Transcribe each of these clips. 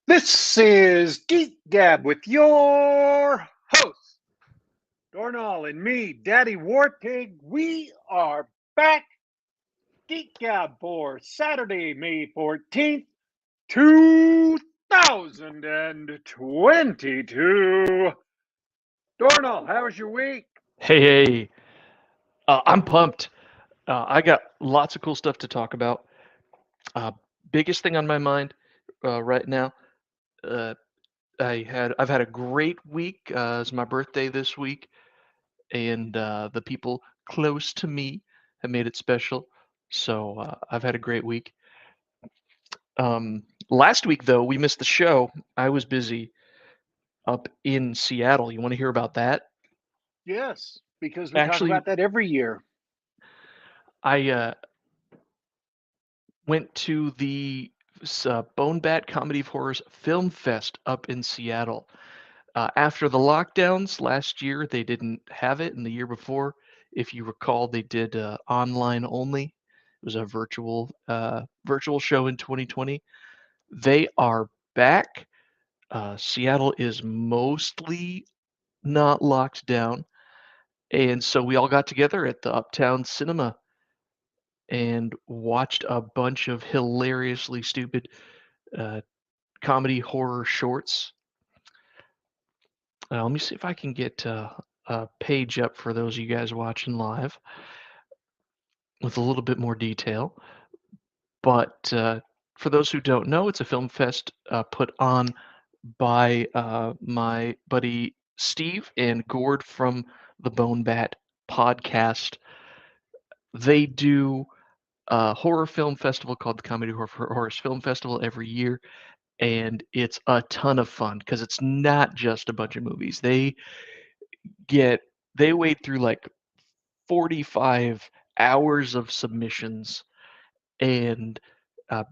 This is Geek Gab with your host, Dorrinal, and me, Daddy Warpig. We are back, Geek Gab, for Saturday, May 14th, 2022. Dorrinal, how was your week? Hey, I'm pumped. I got lots of cool stuff to talk about. Uh, Biggest thing on my mind right now, uh, I've had a great week. It's my birthday this week, and the people close to me have made it special. So I've had a great week. Last week though, we missed the show. I was busy up in Seattle. You want to hear about that? Yes, because we talk Actually, about that every year. I went to the Bone Bat Comedy of Horrors Film Fest up in Seattle. After the lockdowns last year, they didn't have it, and the year before, if you recall, they did online only. It was a virtual show in 2020. They are back. Seattle is mostly not locked down, and so we all got together at the Uptown Cinema and watched a bunch of hilariously stupid uh, comedy horror shorts. Let me see if I can get a page up for those of you guys watching live with a little bit more detail. But for those who don't know, it's a film fest put on by my buddy Steve and Gord from the Bone Bat podcast. They do a horror film festival called the Comedy Horrors Film Festival every year, and it's a ton of fun because it's not just a bunch of movies. Get they wade through like 45 hours of submissions and uh,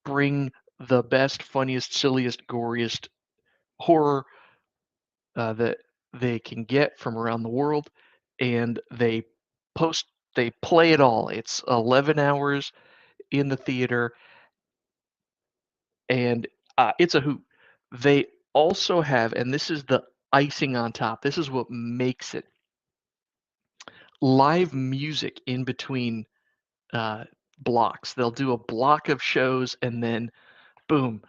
bring the best, funniest, silliest, goriest horror that they can get from around the world, and post they play it all. It's 11 hours in the theater, and it's a hoot. They also have, and this is the icing on top. This is what makes it live music in between uh, blocks. They'll do a block of shows and then boom,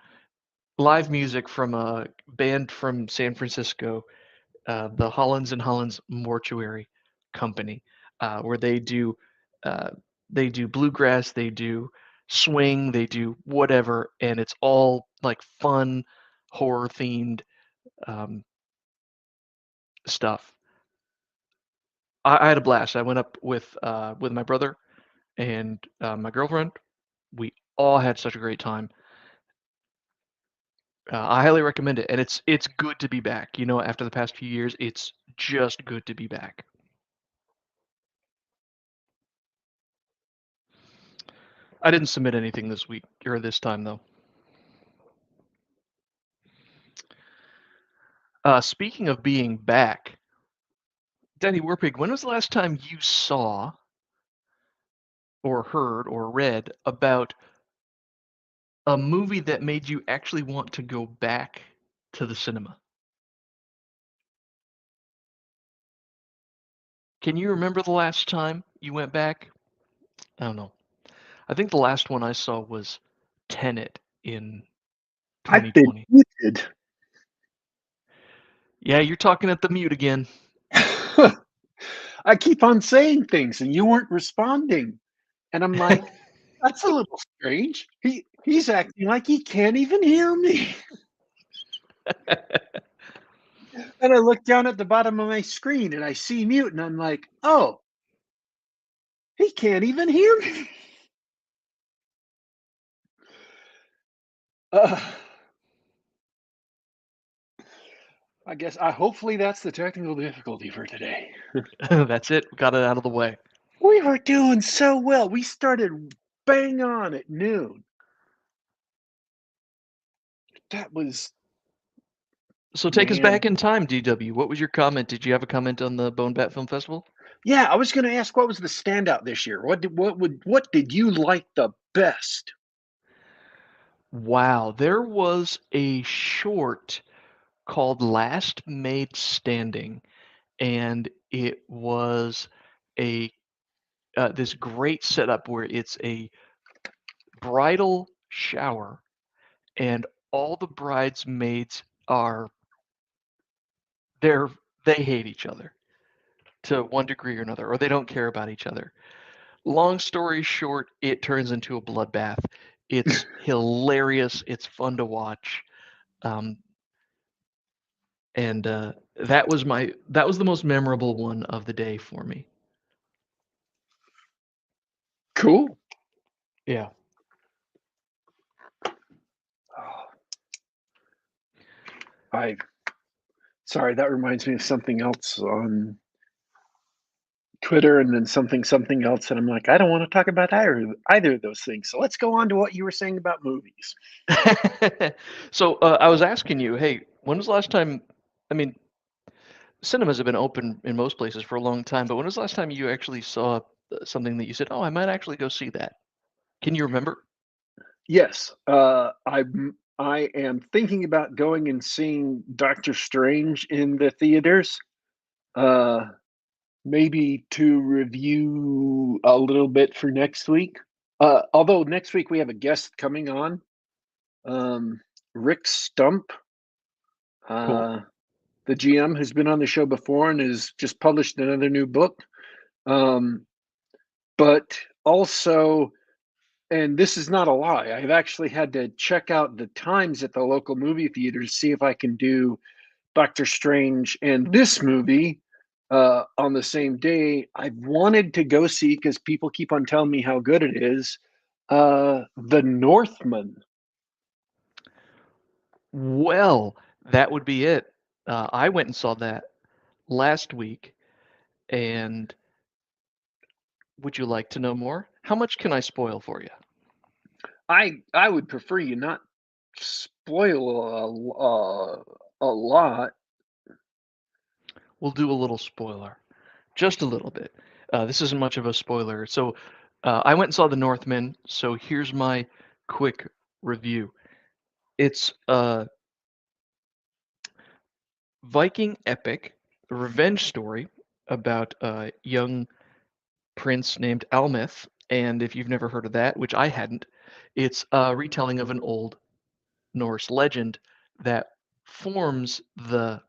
live music from a band from San Francisco, the Hollins and Hollins Mortuary Company, where uh, they do bluegrass, they do swing, they do whatever, and it's all like fun horror themed um, stuff. I had a blast. I went up with my brother and my girlfriend. We all had such a great time. I highly recommend it, and it's good to be back. You know, after the past few years, it's just good to be back. I didn't submit anything this week or this time though. Speaking of being back, Danny Warpig, when was the last time you saw or heard or read about a movie that made you actually want to go back to the cinema? Can you remember the last time you went back? I don't know. I think the last one I saw was Tenet in I've been 2020. muted. Yeah, you're talking at the mute again. I keep on saying things and you weren't responding. And I'm like, that's a little strange. He's acting like he can't even hear me. And I look down at the bottom of my screen and I see mute and I'm like, oh, he can't even hear me. Uh, I guess hopefully that's the technical difficulty for today. That's it. Got it out of the way. We were doing so well. We started bang on at noon. That was, So take us back man. in time, DW. What was your comment? Did you have a comment on the Bone Bat Film Festival? Yeah, I was going to ask what was the standout this year. What did you like the best? Wow, there was a short called Last Maid Standing, and it was a this great setup where it's a bridal shower and all the bridesmaids are they're they hate each other to one degree or another, or they don't care about each other. Long story short, it turns into a bloodbath. It's hilarious. It's fun to watch. Um, and that was the most memorable one of the day for me. Cool. Yeah. Oh, I sorry, that reminds me of something else on Twitter and then something else, and I'm like, I don't want to talk about either of those things. So let's go on to what you were saying about movies. So I was asking you, hey, when was the last time? I mean, cinemas have been open in most places for a long time, but when was the last time you actually saw something that you said, "Oh, I might actually go see that"? Can you remember? Yes, I am thinking about going and seeing Doctor Strange in the theaters. Uh, maybe to review a little bit for next week. Although next week we have a guest coming on, Rick Stump, Cool. uh, the GM, who's been on the show before and has just published another new book. Um, but also, and this is not a lie, I've actually had to check out the times at the local movie theater to see if I can do Doctor Strange and this movie on the same day. I've wanted to go see because people keep on telling me how good it is. The Northman. Well, that would be it. I went and saw that last week, and would you like to know more? How much can I spoil for you? I would prefer you not spoil a lot. We'll do a little spoiler, just a little bit. This isn't much of a spoiler. So, I went and saw The Northmen. So here's my quick review. It's a Viking epic, a revenge story about a young prince named Almeth. And if you've never heard of that, which I hadn't, it's a retelling of an old Norse legend that forms the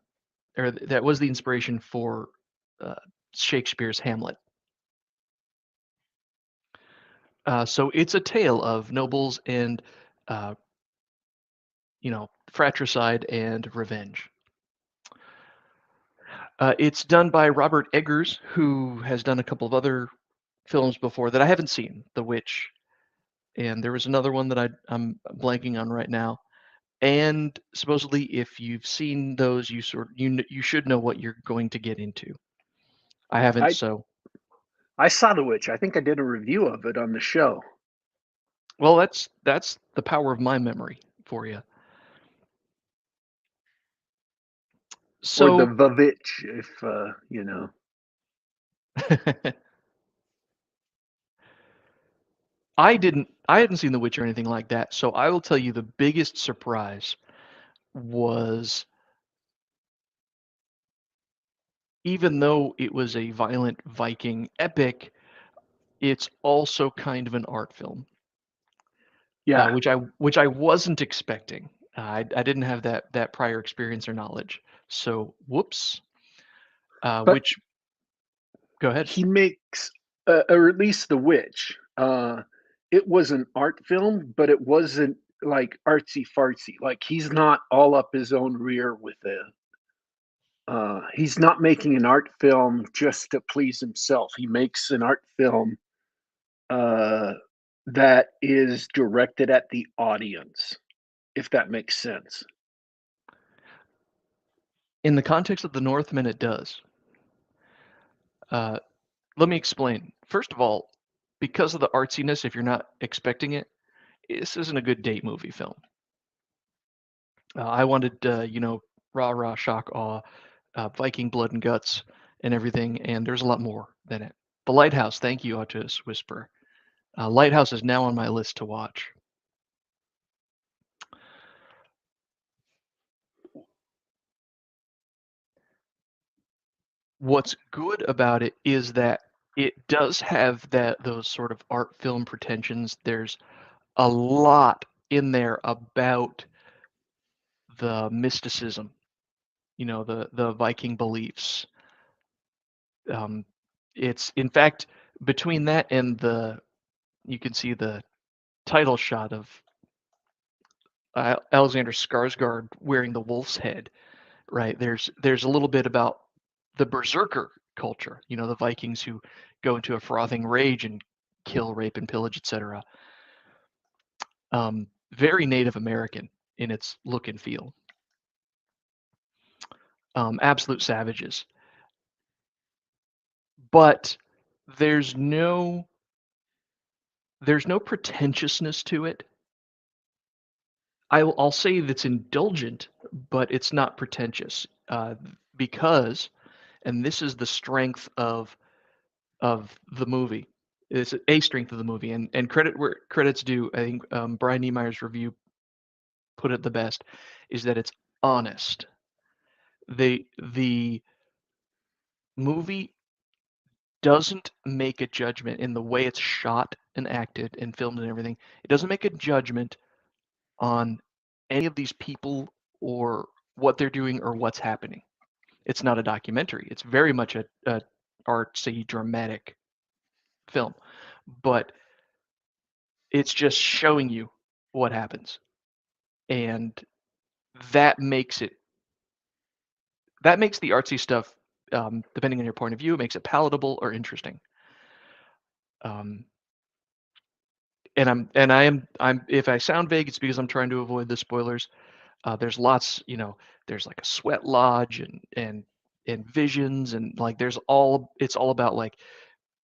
or that was the inspiration for uh, Shakespeare's Hamlet. So it's a tale of nobles and uh, fratricide and revenge. It's done by Robert Eggers, who has done a couple of other films before that I haven't seen, The Witch, and there was another one that I'm blanking on right now. And supposedly, if you've seen those, you should know what you're going to get into. I haven't, I so I saw The Witch. I think I did a review of it on the show, well, that's the power of my memory for you. or the So Vavitch, if you know. I hadn't seen The Witch or anything like that, so I will tell you the biggest surprise was even though it was a violent Viking epic, it's also kind of an art film, Yeah, which I wasn't expecting. I didn't have that prior experience or knowledge. So whoops. but Which go ahead. he makes, or at least The Witch. It was an art film, but it wasn't like artsy fartsy. Like he's not all up his own rear with it. He's not making an art film just to please himself. He makes an art film uh, that is directed at the audience, if that makes sense. In the context of the Northmen, it does. Uh, Let me explain. First of all, because of the artsiness, if you're not expecting it, this isn't a good date movie film. I wanted, rah rah shock awe, Viking blood and guts and everything, and there's a lot more than it. The Lighthouse, thank you, Autos Whisper. Lighthouse is now on my list to watch. what's good about it is that it does have those sort of art film pretensions. There's a lot in there about the mysticism, the Viking beliefs. It's in fact between that and you can see the title shot of Alexander Skarsgård wearing the wolf's head, right? There's a little bit about the berserker culture, the Vikings who go into a frothing rage and kill, rape, and pillage, etc. Very Native American in its look and feel. Absolute savages. But there's no pretentiousness to it. I'll say it's indulgent, but it's not pretentious, because, and this is the strength of the movie. It's a strength of the movie, and credit where credit's due. I think Brian Niemeyer's review put it the best, is that it's honest. The movie doesn't make a judgment in the way it's shot and acted and filmed and everything. It doesn't make a judgment on any of these people or what they're doing or what's happening. It's not a documentary. It's very much a artsy, dramatic film, but it's just showing you what happens, and that makes the artsy stuff, depending on your point of view, it makes it palatable or interesting. And if I sound vague, it's because I'm trying to avoid the spoilers. There's lots, there's like a sweat lodge and visions, and like it's all about like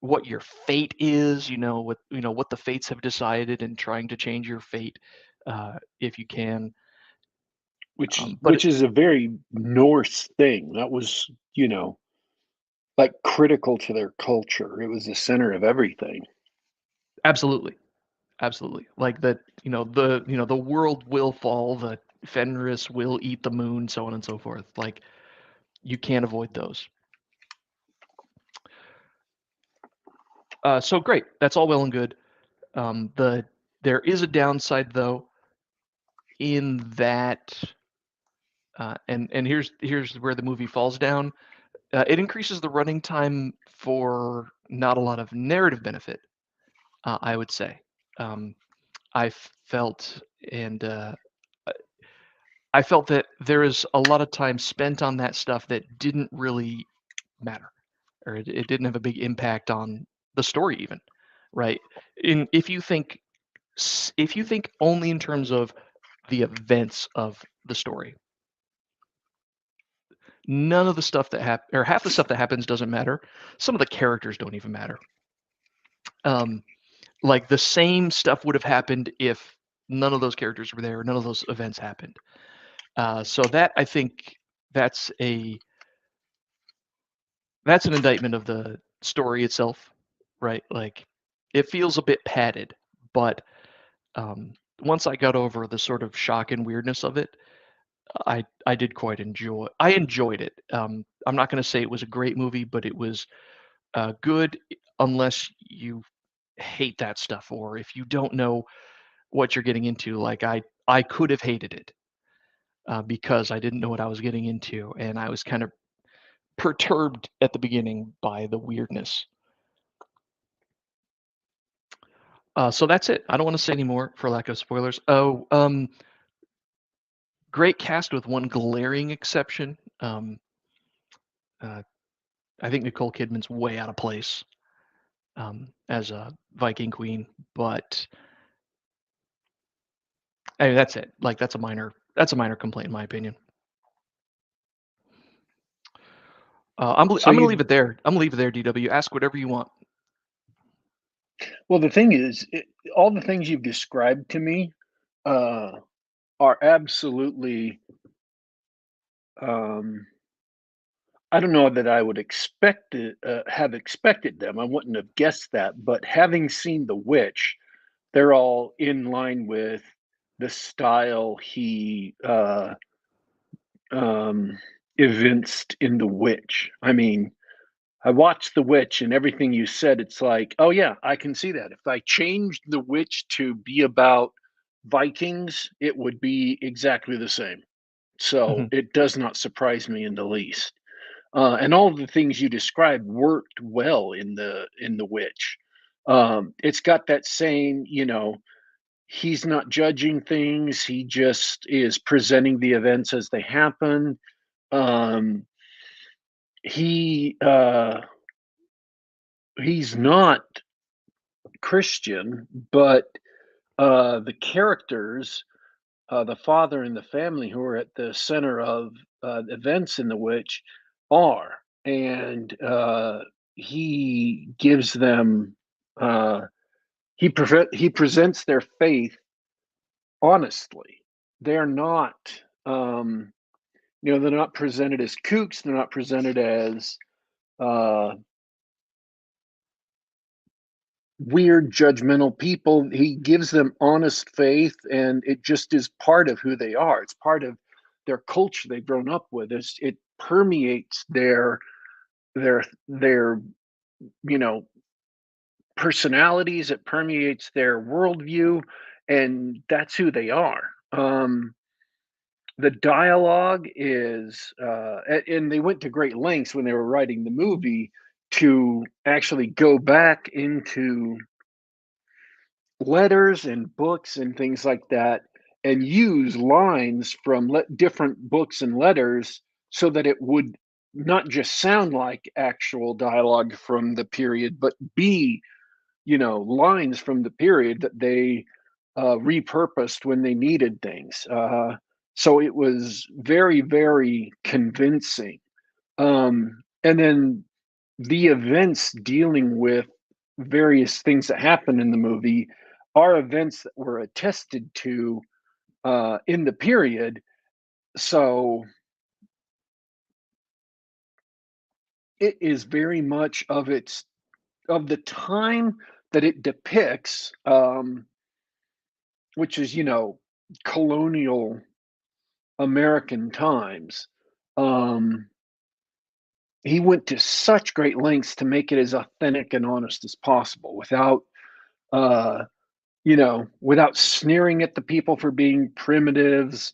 what your fate is, what the fates have decided, and trying to change your fate if you can. Which is a very Norse thing. That was, like critical to their culture. It was the center of everything. Absolutely. Like that, the world will fall, the Fenris will eat the moon, so on and so forth. Like you can't avoid those. So great. That's all well and good. There is a downside though, in that, and here's where the movie falls down. It increases the running time for not a lot of narrative benefit, I would say. I felt and I felt that there is a lot of time spent on that stuff that didn't really matter, or it didn't have a big impact on the story even, right? If you think only in terms of the events of the story, none of the stuff that or half the stuff that happens doesn't matter. Some of the characters don't even matter. Like the same stuff would have happened if none of those characters were there, none of those events happened. So that, I think, that's an indictment of the story itself, right? Like it feels a bit padded, but once I got over the sort of shock and weirdness of it, I did quite enjoy. I enjoyed it. I'm not going to say it was a great movie, but it was good, unless you hate that stuff, or if you don't know what you're getting into. Like I could have hated it because I didn't know what I was getting into, and I was kind of perturbed at the beginning by the weirdness. So that's it. I don't want to say any more for lack of spoilers. Oh, great cast with one glaring exception. I think Nicole Kidman's way out of place as a Viking queen, but I mean, that's it. Like that's a minor complaint in my opinion. I'm gonna leave it there. I'm gonna leave it there. DW, ask whatever you want. Well, the thing is, all the things you've described to me are absolutely. I don't know that I would have expected them. I wouldn't have guessed that. But having seen The Witch, they're all in line with the style he evinced in The Witch. I mean, I watched The Witch, and everything you said, it's like, oh yeah, I can see that. If I changed The Witch to be about Vikings, it would be exactly the same. So Mhm. it does not surprise me in the least. And all of the things you described worked well in the Witch. It's got that same, he's not judging things; he just is presenting the events as they happen. Um, he he's not Christian, but the characters, the father and the family who are at the center of events in The Witch are, and he gives them he presents their faith honestly. They're not, um, they're not presented as kooks. They're not presented as uh, weird, judgmental people. He gives them honest faith, and it just is part of who they are. It's part of their culture they've grown up with. It permeates their you know personalities. It permeates their worldview, and that's who they are. The dialogue is, and they went to great lengths when they were writing the movie to actually go back into letters and books and things like that and use lines from different books and letters so that it would not just sound like actual dialogue from the period, but be, lines from the period that they repurposed when they needed things. So it was very, very convincing. And then the events dealing with various things that happen in the movie are events that were attested to in the period. So it is very much of the time that it depicts, which is colonial American times. Um, he went to such great lengths to make it as authentic and honest as possible without uh, without sneering at the people for being primitives,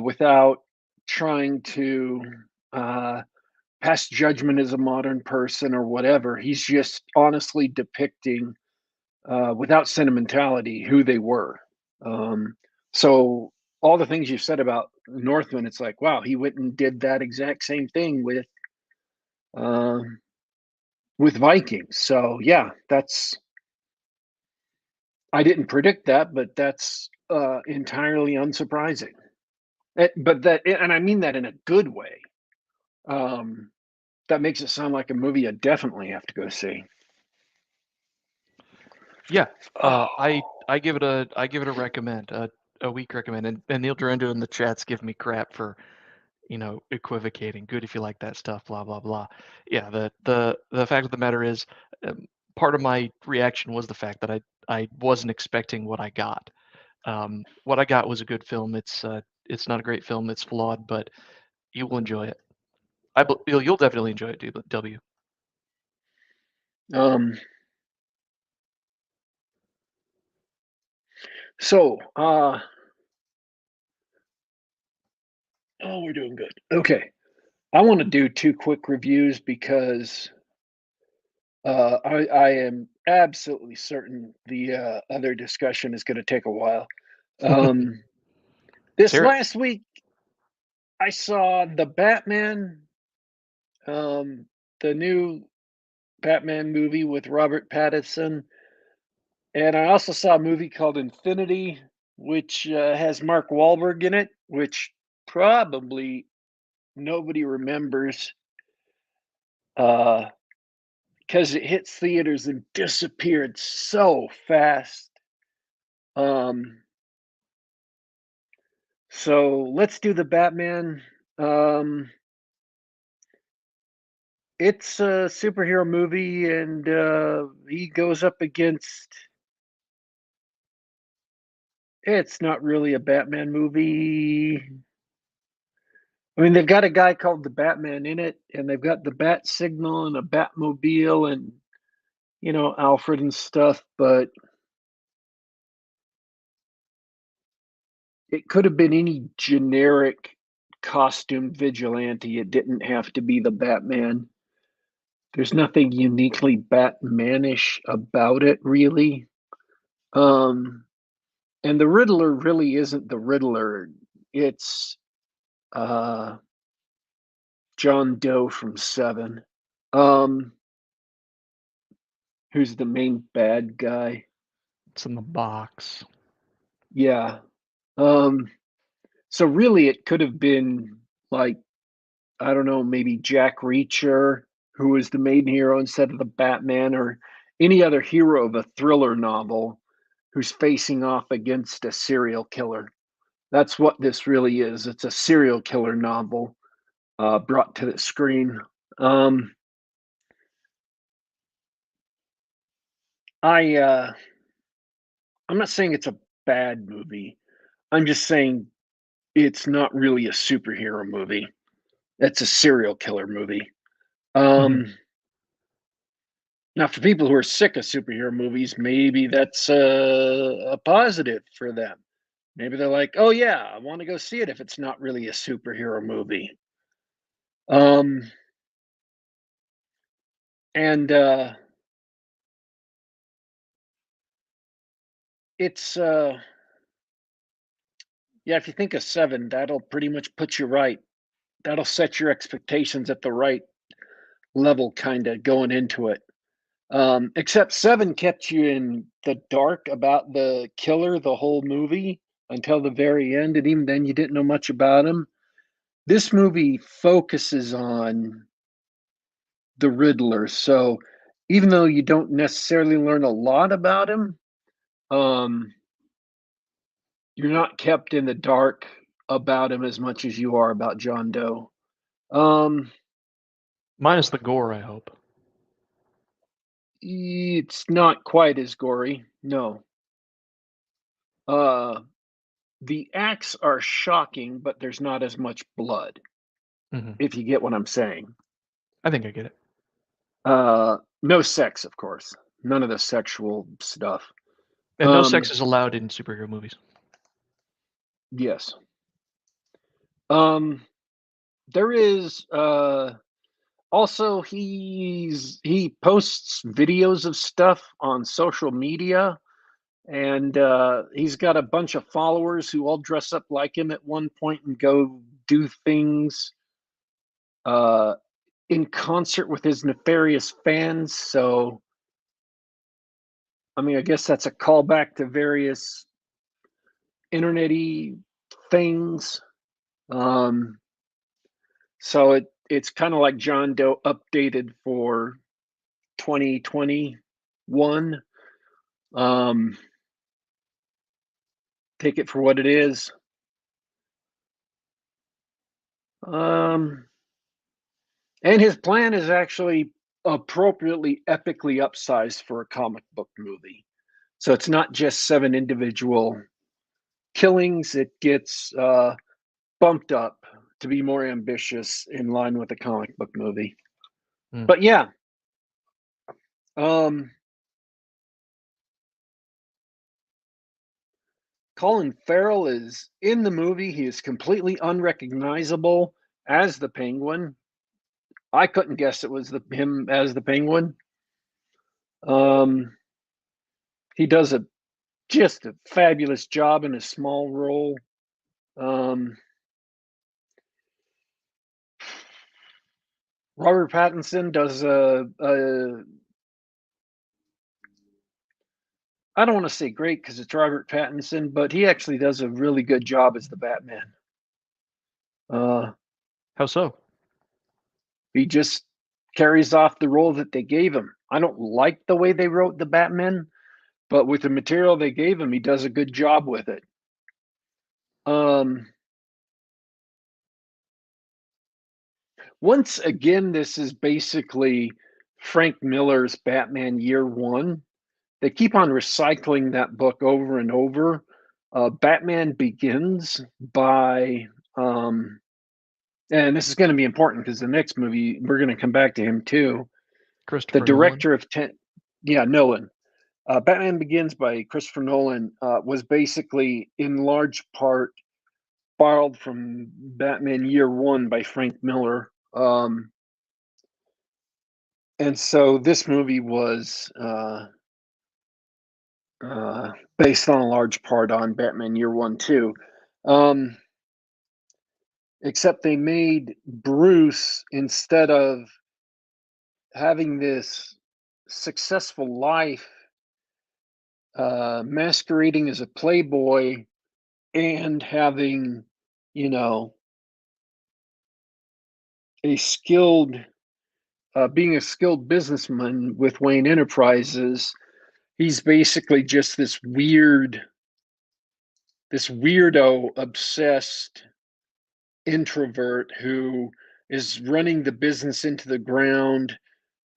without trying to uh, pass judgment as a modern person or whatever. He's just honestly depicting, without sentimentality, who they were. Um, so all the things you said about Northmen, it's like, wow, he went and did that exact same thing uh, with Vikings. So yeah, I didn't predict that, but that's entirely unsurprising. And I mean that in a good way. Um, that makes it sound like a movie I definitely have to go see. Yeah, Oh, I give it a recommend, a weak recommend, and Neil Durando in the chat's giving me crap for equivocating. Good if you like that stuff. Blah blah blah. Yeah, the fact of the matter is, part of my reaction was the fact that I wasn't expecting what I got. What I got was a good film. It's not a great film. It's flawed, but you will enjoy it. You'll definitely enjoy it, W. um, so, oh, we're doing good. Okay, I want to do two quick reviews because I am absolutely certain the other discussion is going to take a while. Um, Let's this hear it. last week, I saw the Batman, um, the new Batman movie with Robert Pattinson, and I also saw a movie called Infinity, which has Mark Wahlberg in it, which probably nobody remembers because it hits theaters and disappeared so fast. Um, so let's do the Batman. Um, it's a superhero movie, and he goes up against. It's not really a Batman movie. I mean, they've got a guy called the Batman in it, and they've got the Bat Signal and a Batmobile and, Alfred and stuff, but it could have been any generic costume vigilante. It didn't have to be the Batman. There's nothing uniquely Batmanish about it, really. And the Riddler really isn't the Riddler. It's John Doe from Seven, who's the main bad guy. It's in the box. Yeah. So really, it could have been like, I don't know, maybe Jack Reacher, who was the main hero instead of the Batman, or any other hero of a thriller novel who's facing off against a serial killer. That's what this really is. It's a serial killer novel brought to the screen. I'm not saying it's a bad movie. I'm just saying it's not really a superhero movie. It's a serial killer movie. Now, for people who are sick of superhero movies, maybe that's a positive for them. Maybe they're like, "Oh yeah, I want to go see it if it's not really a superhero movie." And it's yeah, if you think of Seven, that'll pretty much put you right. That'll set your expectations at the right level, kind of going into it. Except Seven kept you in the dark about the killer the whole movie until the very end, and even then you didn't know much about him. This movie focuses on the Riddler, so even though you don't necessarily learn a lot about him, um, you're not kept in the dark about him as much as you are about John Doe. Minus the gore, I hope. It's not quite as gory, no. The acts are shocking, but there's not as much blood, if you get what I'm saying. I think I get it. No sex, of course. None of the sexual stuff. And no sex is allowed in superhero movies. Yes. There is also he posts videos of stuff on social media, and he's got a bunch of followers who all dress up like him at one point and go do things in concert with his nefarious fans. So, I mean, I guess that's a callback to various internet-y things. So it's kind of like John Doe updated for 2021. Take it for what it is. And his plan is actually appropriately epically upsized for a comic book movie. So it's not just 7 individual killings. It gets bumped up to be more ambitious in line with a comic book movie. But yeah. Colin Farrell is in the movie. He is completely unrecognizable as the Penguin. I couldn't guess it was him as the Penguin. He does just a fabulous job in a small role. Robert Pattinson does I don't want to say great because it's Robert Pattinson, but he actually does a really good job as the Batman. How so? He just carries off the role that they gave him. I don't like the way they wrote the Batman, but with the material they gave him, he does a good job with it. Once again, this is basically Frank Miller's Batman Year One. They keep on recycling that book over and over. Batman Begins by and this is going to be important because the next movie we're going to come back to him too. The Christopher Nolan. director of Nolan. Batman Begins by Christopher Nolan was basically in large part borrowed from Batman Year One by Frank Miller. And so this movie was based on a large part on Batman Year One too. Except they made Bruce, instead of having this successful life, masquerading as a playboy and having, you know, a skilled, being a skilled businessman with Wayne Enterprises. He's basically just this weirdo, obsessed introvert who is running the business into the ground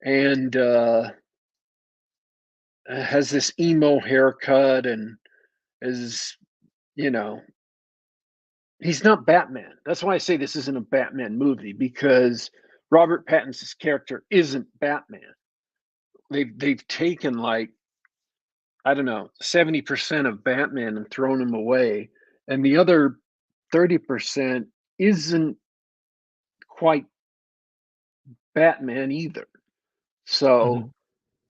and has this emo haircut and is, you know, he's not Batman. That's why I say this isn't a Batman movie, because Robert Pattinson's character isn't Batman. They've taken, like, I don't know, 70% of Batman and thrown him away, and the other 30% isn't quite Batman either. So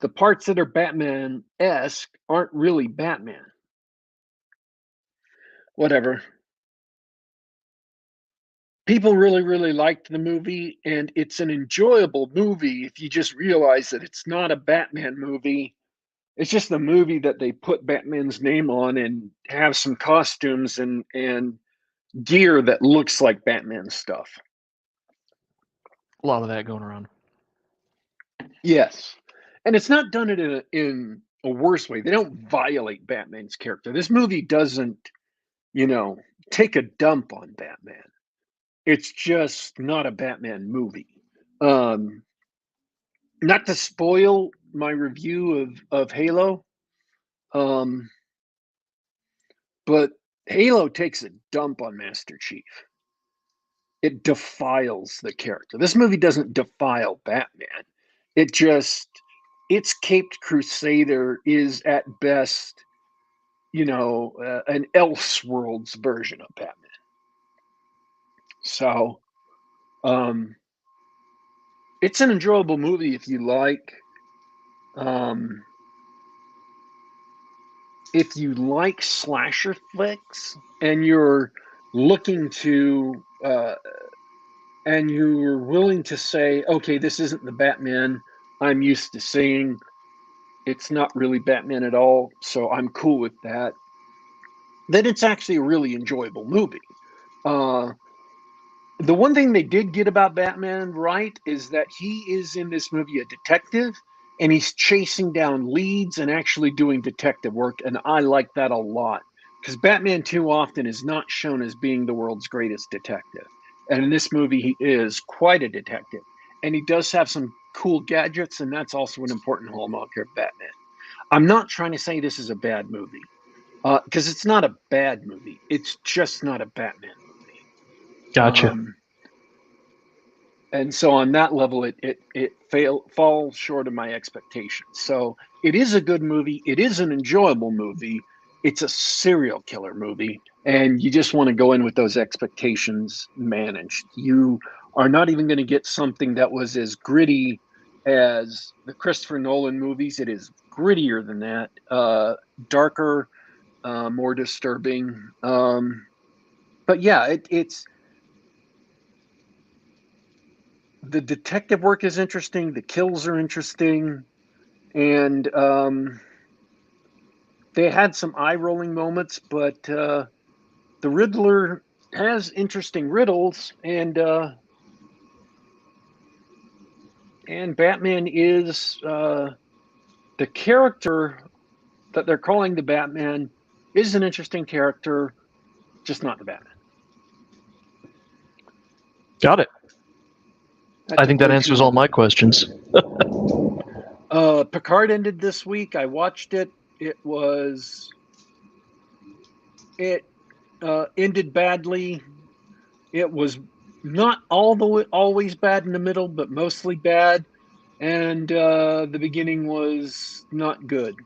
the parts that are Batman-esque aren't really Batman. Whatever. People really, really liked the movie, and it's an enjoyable movie if you just realize that it's not a Batman movie. It's just a movie that they put Batman's name on and have some costumes and gear that looks like Batman stuff. A lot of that going around. Yes. And it's not done it in a worse way. They don't violate Batman's character. This movie doesn't, take a dump on Batman. It's just not a Batman movie. Not to spoil my review of Halo, but Halo takes a dump on Master Chief. It defiles the character. This movie doesn't defile Batman. Its Caped Crusader is at best, an Elseworlds version of Batman. So, it's an enjoyable movie if you like. If you like slasher flicks and you're looking to, and you're willing to say, okay, this isn't the Batman I'm used to seeing. It's not really Batman at all, so I'm cool with that. Then it's actually a really enjoyable movie. The one thing they did get about Batman right is that he is in this movie a detective, and he's chasing down leads and actually doing detective work, and I like that a lot, because Batman too often is not shown as being the world's greatest detective, and in this movie he is quite a detective, and he does have some cool gadgets, and that's also an important hallmark of Batman. I'm not trying to say this is a bad movie, because it's not a bad movie. It's just not a Batman movie. Gotcha. And so on that level, it falls short of my expectations. So it is a good movie. It is an enjoyable movie. It's a serial killer movie, and you just want to go in with those expectations managed. You are not even going to get something that was as gritty as the Christopher Nolan movies. It is grittier than that, darker, more disturbing. But yeah, it's the detective work is interesting. The kills are interesting, and they had some eye-rolling moments. But the Riddler has interesting riddles, and Batman is the character that they're calling the Batman is an interesting character, just not the Batman. Got it. I think that answers all my questions. Picard ended this week. I watched it. It ended badly. It was not all the way, always bad in the middle, but mostly bad. And the beginning was not good.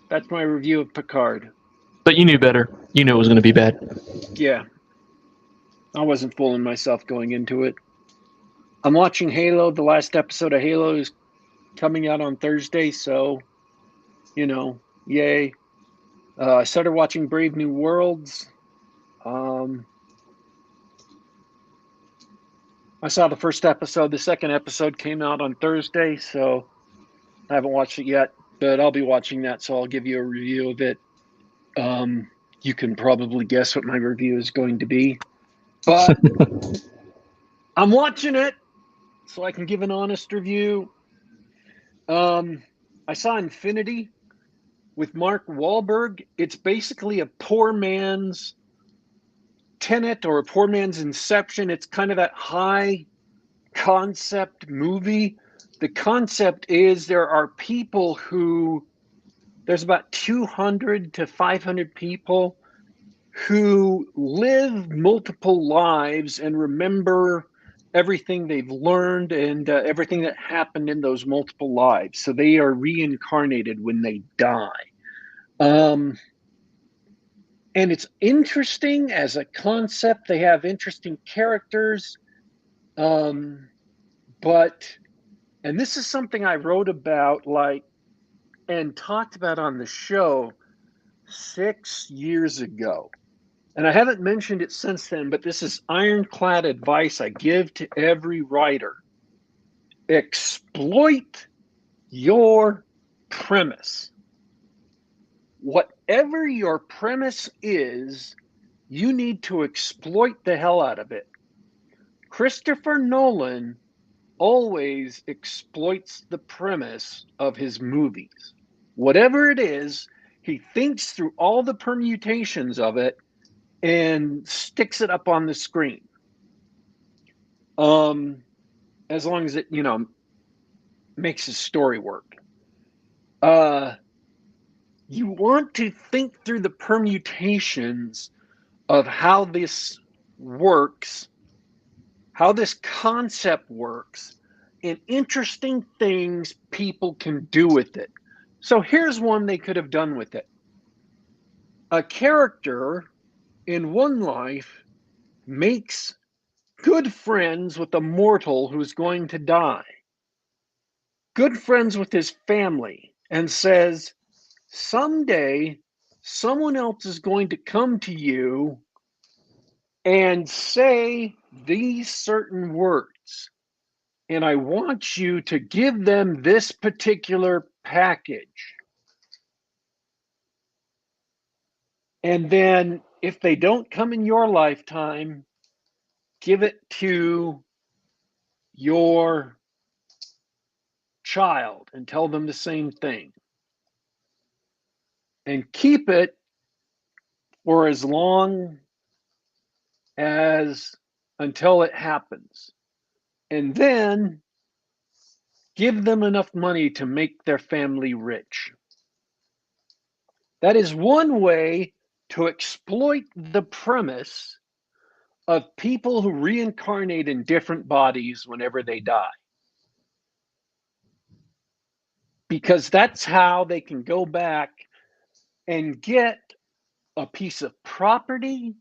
That's my review of Picard. But you knew better. You knew it was going to be bad. Yeah, I wasn't fooling myself going into it. I'm watching Halo. The last episode of Halo is coming out on Thursday, so, yay. I started watching Brave New Worlds. I saw the first episode. The second episode came out on Thursday, so I haven't watched it yet, but I'll be watching that, so I'll give you a review of it. You can probably guess what my review is going to be, but I'm watching it so I can give an honest review. I saw Infinity with Mark Wahlberg. It's basically a poor man's Tenet or a poor man's Inception. It's kind of that high concept movie. The concept is there's about 200 to 500 people who live multiple lives and remember everything they've learned and everything that happened in those multiple lives. So they are reincarnated when they die. And it's interesting as a concept. They have interesting characters. But, and this is something I wrote about, and talked about on the show 6 years ago. And I haven't mentioned it since then, but this is ironclad advice I give to every writer. Exploit your premise. Whatever your premise is, you need to exploit the hell out of it. Christopher Nolan always exploits the premise of his movies. Whatever it is, he thinks through all the permutations of it and sticks it up on the screen. As long as it, makes his story work. You want to think through the permutations of how this works, how this concept works, and interesting things people can do with it. So here's one they could have done with it. A character in one life makes good friends with a mortal who's going to die, good friends with his family, and says, someday someone else is going to come to you and say these certain words. And I want you to give them this particular package. And then if they don't come in your lifetime, give it to your child and tell them the same thing. And keep it for as long as until it happens. And then give them enough money to make their family rich. That is one way to exploit the premise of people who reincarnate in different bodies whenever they die. Because that's how they can go back and get a piece of property,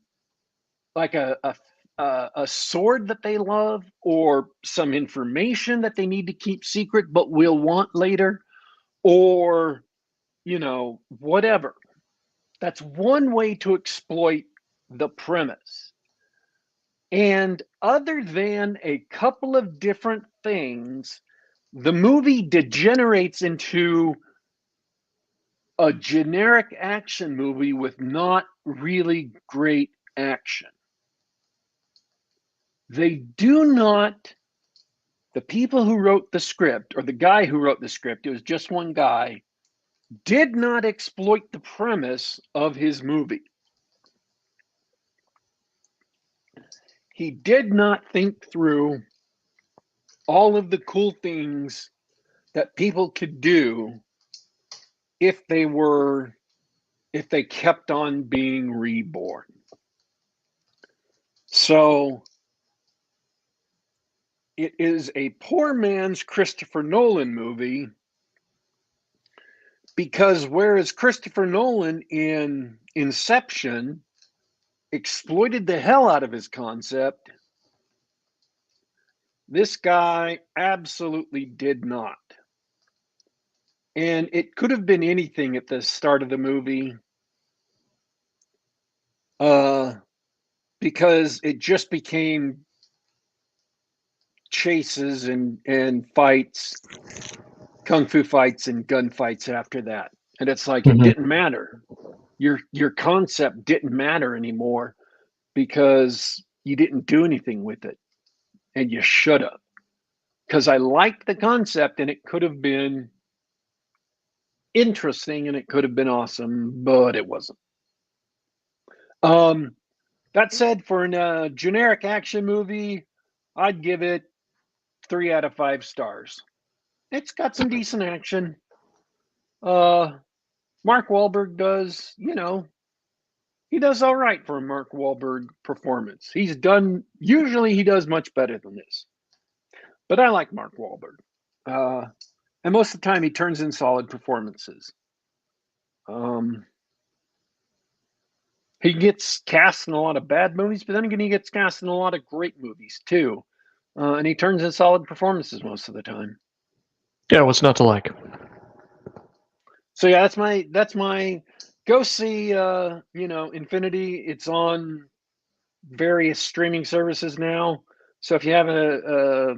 like a sword that they love, or some information that they need to keep secret but will want later, or, whatever. That's one way to exploit the premise. And other than a couple of different things, the movie degenerates into a generic action movie with not really great action. They do not, the people who wrote the script, or the guy who wrote the script, it was just one guy, did not exploit the premise of his movie. He did not think through all of the cool things that people could do if they kept on being reborn. So it is a poor man's Christopher Nolan movie, because whereas Christopher Nolan in Inception exploited the hell out of his concept, this guy absolutely did not. And it could have been anything at the start of the movie, because it just became chases and fights, kung fu fights and gunfights after that. And it's like, it didn't matter. Your concept didn't matter anymore because you didn't do anything with it, and you should have. Because I liked the concept, and it could have been interesting, and it could have been awesome, but it wasn't. That said, for a generic action movie, I'd give it 3 out of 5 stars. It's got some decent action. Mark Wahlberg does, he does all right for a Mark Wahlberg performance. Usually he does much better than this. But I like Mark Wahlberg. And most of the time he turns in solid performances. He gets cast in a lot of bad movies, but then again, he gets cast in a lot of great movies too. And he turns in solid performances most of the time. Yeah, what's not to like? So yeah, that's my go see. Infinity. It's on various streaming services now. So if you have a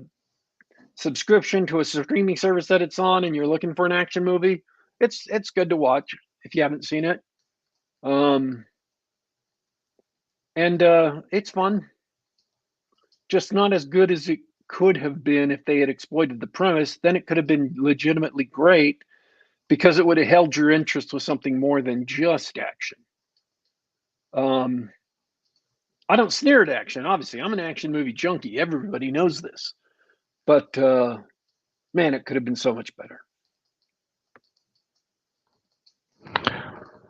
subscription to a streaming service that it's on, and you're looking for an action movie, it's good to watch if you haven't seen it. And it's fun. Just not as good as it could have been if they had exploited the premise. Then it could have been legitimately great, because it would have held your interest with something more than just action. I don't sneer at action. Obviously, I'm an action movie junkie. Everybody knows this. But man, it could have been so much better.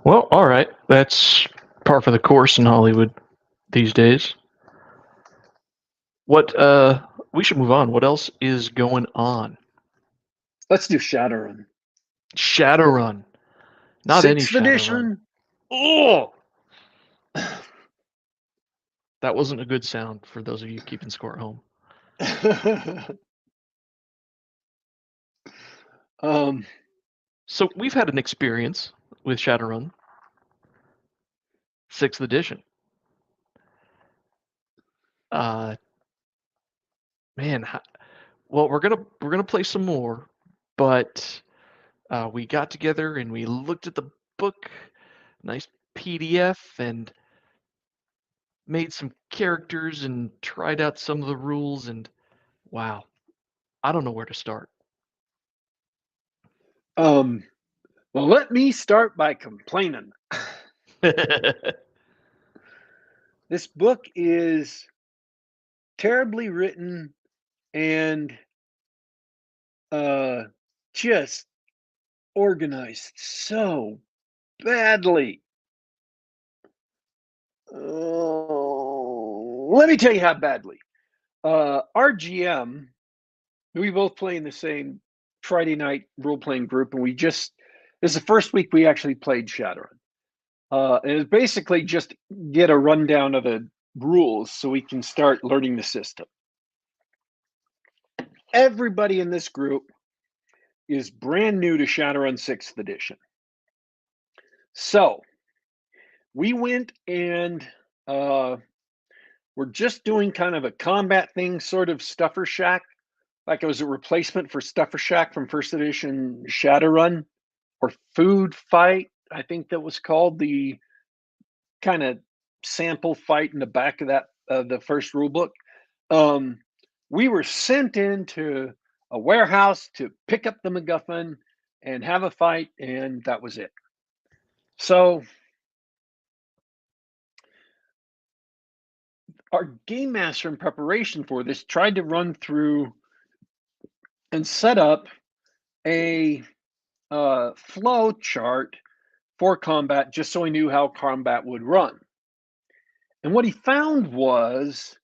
Well, all right. That's par for the course in Hollywood these days. We should move on. What else is going on? Let's do Shadowrun. Shadowrun. Not any 6th Shadowrun. edition. Oh! That wasn't a good sound for those of you keeping score at home. So we've had an experience with Shadowrun 6th edition. Man, well, we're gonna play some more, but we got together and we looked at the book, nice PDF, and made some characters and tried out some of the rules, and wow, I don't know where to start. Well, let me start by complaining. This book is terribly written and just organized so badly. Let me tell you how badly. Our GM, we both play in the same Friday night role-playing group, and this is the first week we actually played Shadowrun. And it's basically just get a rundown of the rules so we can start learning the system. Everybody in this group is brand new to Shadowrun 6th edition. So we went and we're just doing kind of a combat thing, sort of Stuffer Shack, like it was a replacement for Stuffer Shack from 1st edition Shadowrun, or Food Fight, I think that was called, the kind of sample fight in the back of that the first rule book. We were sent into a warehouse to pick up the MacGuffin and have a fight, and that was it. So our game master, in preparation for this, tried to run through and set up a flow chart for combat, just so we knew how combat would run. And what he found was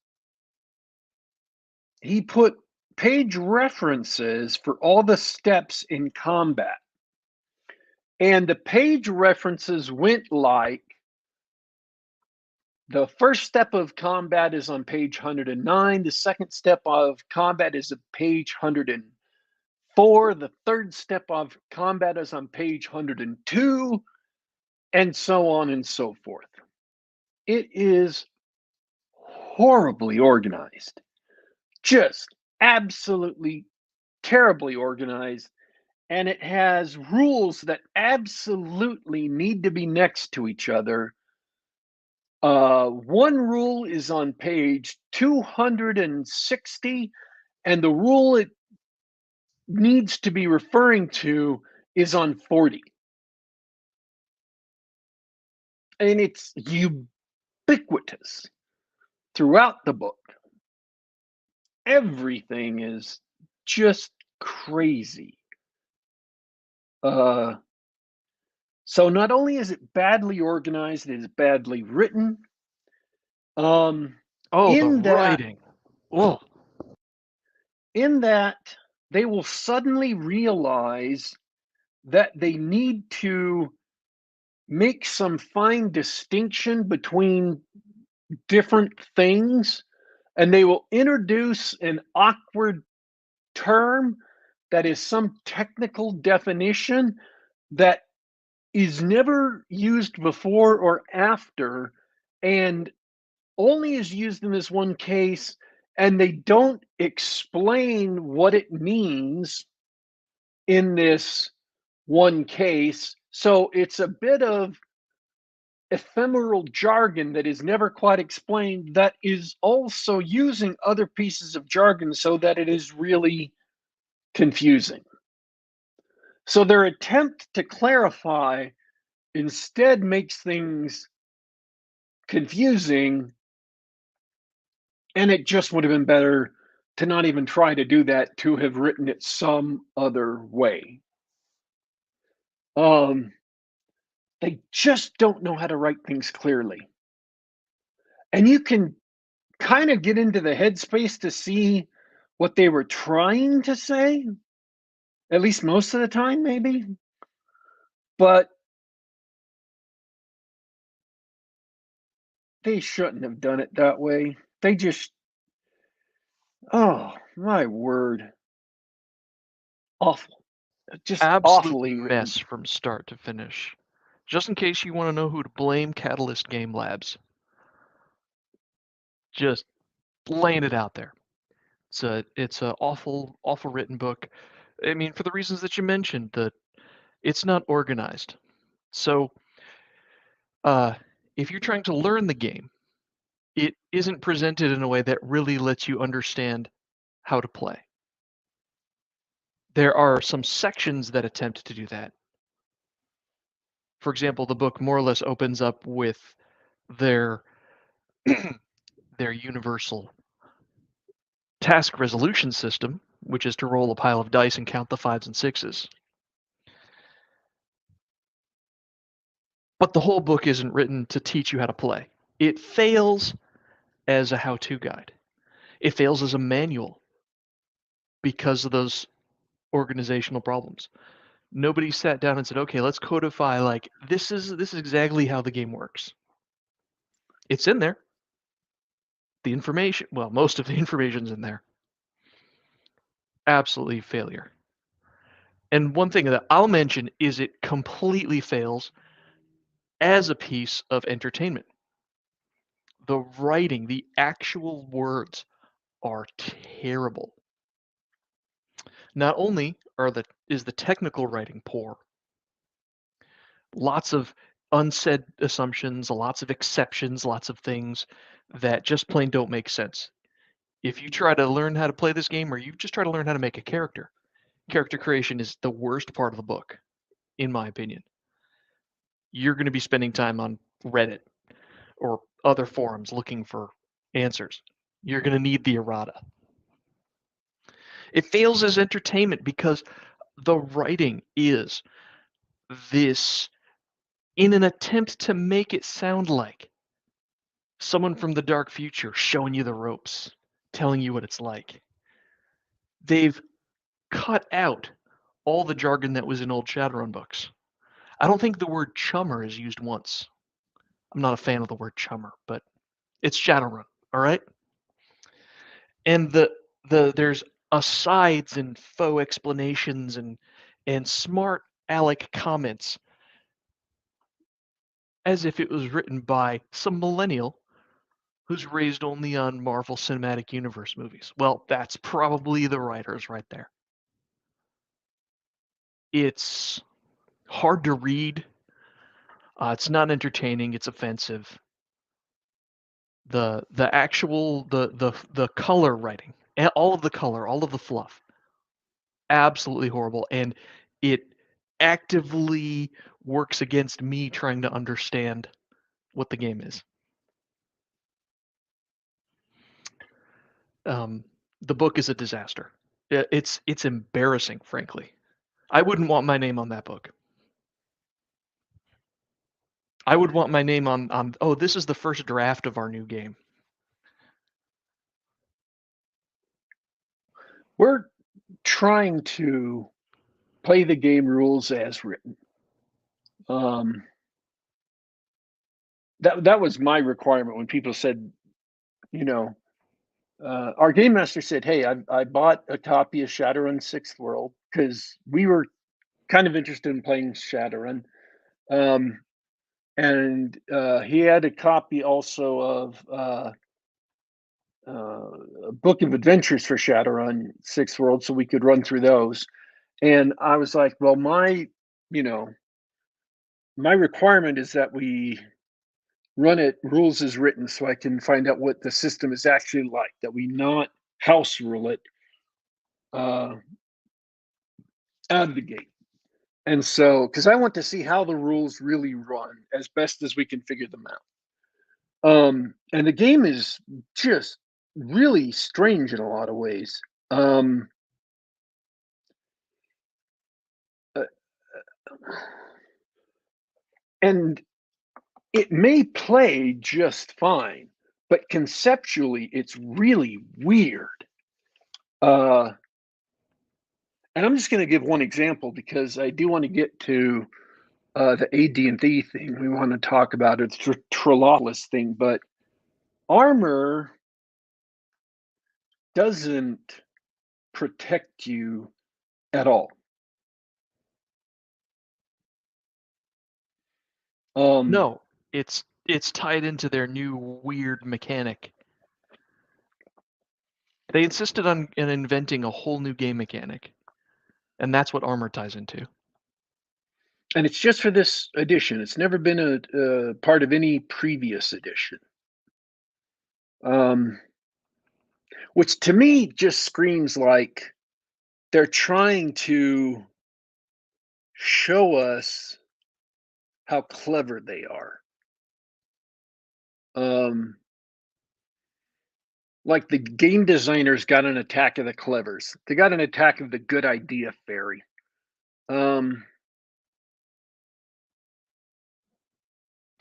he put page references for all the steps in combat. And the page references went like the first step of combat is on page 109. The second step of combat is at page 104. The third step of combat is on page 102, and so on and so forth. It is horribly organized, just absolutely terribly organized. And it has rules that absolutely need to be next to each other. One rule is on page 260, and the rule it needs to be referring to is on 40. And it's ubiquitous throughout the book. Everything is just crazy. So not only is it badly organized, it is badly written. Oh, the writing. Oh. In that they will suddenly realize that they need to make some fine distinction between different things, and they will introduce an awkward term that is some technical definition that is never used before or after, and only is used in this one case, and they don't explain what it means in this one case. So it's a bit of ephemeral jargon that is never quite explained, that is also using other pieces of jargon so that it is really confusing. So their attempt to clarify instead makes things confusing, and it just would have been better to not even try to do that, to have written it some other way. They just don't know how to write things clearly. And you can kind of get into the headspace to see what they were trying to say, at least most of the time, maybe. But they shouldn't have done it that way. They just, oh, my word. Awful. Just Absolute awfully written. mess from start to finish. Just in case you want to know who to blame, Catalyst Game Labs. Just laying it out there. It's a awful written book. I mean, for the reasons that you mentioned, that it's not organized. So, if you're trying to learn the game, it isn't presented in a way that really lets you understand how to play. There are some sections that attempt to do that. For example, the book more or less opens up with their their universal task resolution system, which is to roll a pile of dice and count the 5s and 6s. But the whole book isn't written to teach you how to play. It fails as a how-to guide. It fails as a manual because of those organizational problems. Nobody sat down and said, okay, let's codify, like, this is exactly how the game works. It's in there. The information, well, most of the information's in there. Absolutely failure. And one thing that I'll mention is it completely fails as a piece of entertainment. The writing, the actual words are terrible. Not only is the technical writing poor, lots of unsaid assumptions, lots of exceptions, lots of things that just plain don't make sense. If you try to learn how to play this game, or you just try to learn how to make a character creation is the worst part of the book, in my opinion. You're going to be spending time on Reddit or other forums looking for answers. You're going to need the errata. It fails as entertainment because the writing is this, in an attempt to make it sound like someone from the dark future showing you the ropes, telling you what it's like. They've cut out all the jargon that was in old Shadowrun books. I don't think the word chummer is used once. I'm not a fan of the word chummer, but it's Shadowrun, all right? And there's asides and faux explanations and smart aleck comments as if it was written by some millennial who's raised only on Marvel Cinematic Universe movies. Well, that's probably the writers right there. It's hard to read. It's not entertaining. It's offensive. The color writing, all of the color, all of the fluff, absolutely horrible, and it actively works against me trying to understand what the game is. The book is a disaster. It's embarrassing, frankly. I wouldn't want my name on that book. I would want my name on oh, this is the first draft of our new game. We're trying to play the game rules as written. That was my requirement when people said, you know, our game master said, "Hey, I bought a copy of Shadowrun Sixth World because we were kind of interested in playing Shadowrun, and he had a copy also of a book of adventures for Shadowrun Sixth World, so we could run through those." And I was like, "Well, my requirement is that we run it rules as written, so I can find out what the system is actually like. That we not house rule it." Out of the gate. And so, because I want to see how the rules really run as best as we can figure them out. And the game is just really strange in a lot of ways. Uh, and it may play just fine, but conceptually, it's really weird. And I'm just going to give one example because I do want to get to the AD&D thing. We want to talk about it, the Trollopolous thing, but armor doesn't protect you at all. No, it's tied into their new weird mechanic. They insisted on inventing a whole new game mechanic, and that's what armor ties into. And it's just for this edition. It's never been a part of any previous edition. Which to me just screams like they're trying to show us how clever they are. Like the game designers got an attack of the clevers. They got an attack of the good idea fairy.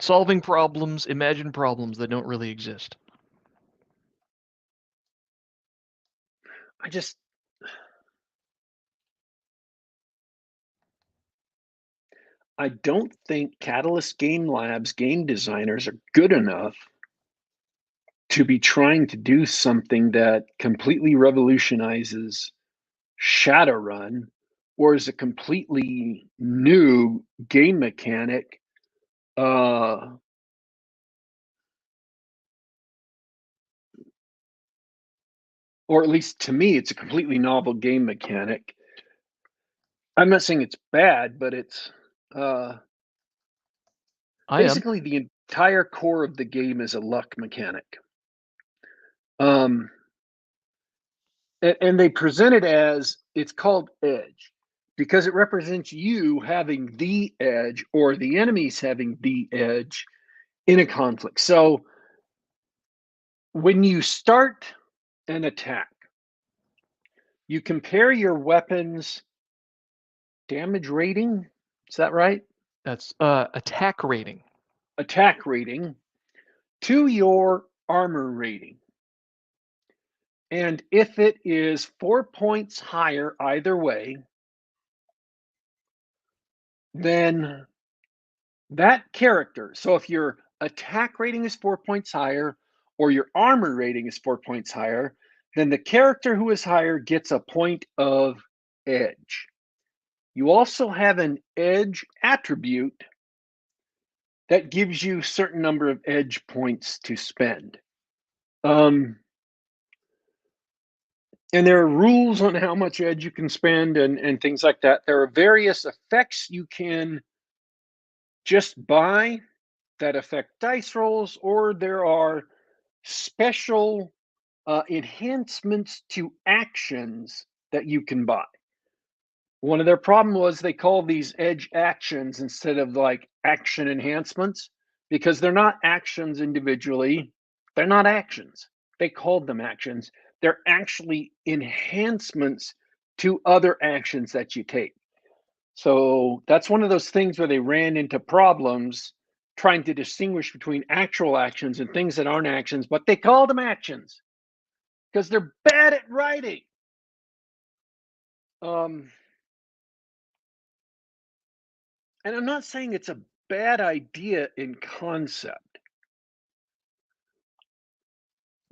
Solving problems, imagine problems that don't really exist. I don't think Catalyst Game Labs game designers are good enough to be trying to do something that completely revolutionizes Shadowrun or is a completely new game mechanic. Or at least to me, it's a completely novel game mechanic. I'm not saying it's bad, but it's basically the entire core of the game is a luck mechanic. And they present it as it's called edge because it represents you having the edge or the enemies having the edge in a conflict. So when you start an attack, you compare your weapon's damage rating. Is that right? That's attack rating. Attack rating to your armor rating. And if it is 4 points higher either way, then that character, so if your attack rating is 4 points higher or your armor rating is 4 points higher, then the character who is higher gets a point of edge. You also have an edge attribute that gives you a certain number of edge points to spend. And there are rules on how much edge you can spend and things like that. There are various effects you can just buy that affect dice rolls, or there are special enhancements to actions that you can buy. One of their problem was they call these edge actions instead of like action enhancements because they're not actions individually. They're not actions. They called them actions. They're actually enhancements to other actions that you take. So that's one of those things where they ran into problems trying to distinguish between actual actions and things that aren't actions, but they call them actions because they're bad at writing. And I'm not saying it's a bad idea in concept,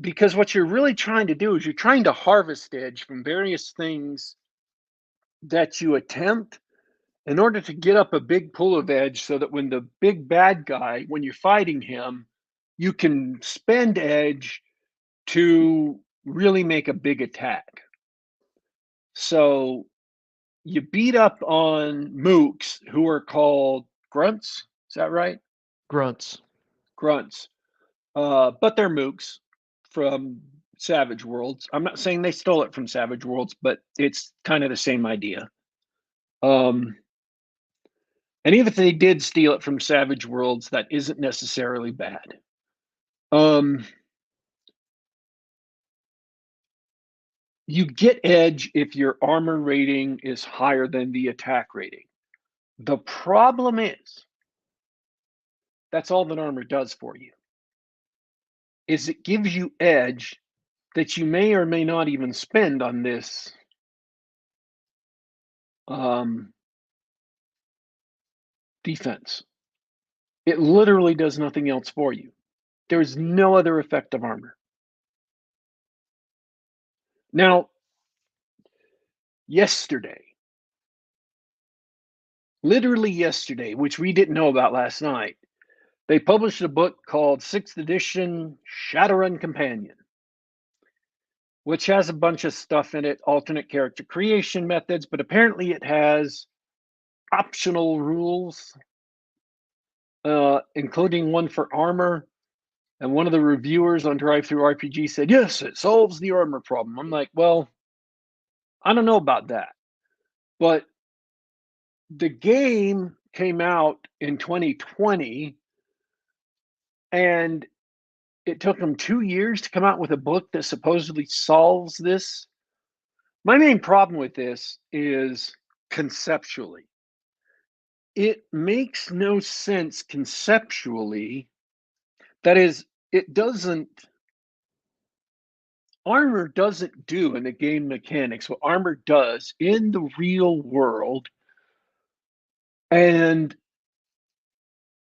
because what you're really trying to do is you're trying to harvest edge from various things that you attempt in order to get up a big pool of edge so that when the big bad guy, when you're fighting him, you can spend edge to really make a big attack. So you beat up on mooks who are called grunts. Is that right? Grunts. Grunts. But they're mooks from Savage Worlds. I'm not saying they stole it from Savage Worlds, but it's kind of the same idea. And even if they did steal it from Savage Worlds, that isn't necessarily bad. You get edge if your armor rating is higher than the attack rating. The problem is, that's all that armor does for you, is it gives you edge that you may or may not even spend on this defense. It literally does nothing else for you. There's no other effect of armor. Now, yesterday, literally yesterday, which we didn't know about last night, they published a book called 6th Edition Shadowrun Companion, which has a bunch of stuff in it, alternate character creation methods, but apparently it has optional rules, including one for armor. And one of the reviewers on DriveThruRPG said, yes, it solves the armor problem. I'm like, well, I don't know about that. But the game came out in 2020, and it took them 2 years to come out with a book that supposedly solves this. My main problem with this is conceptually. It makes no sense conceptually. That is, armor doesn't do in the game mechanics what armor does in the real world. And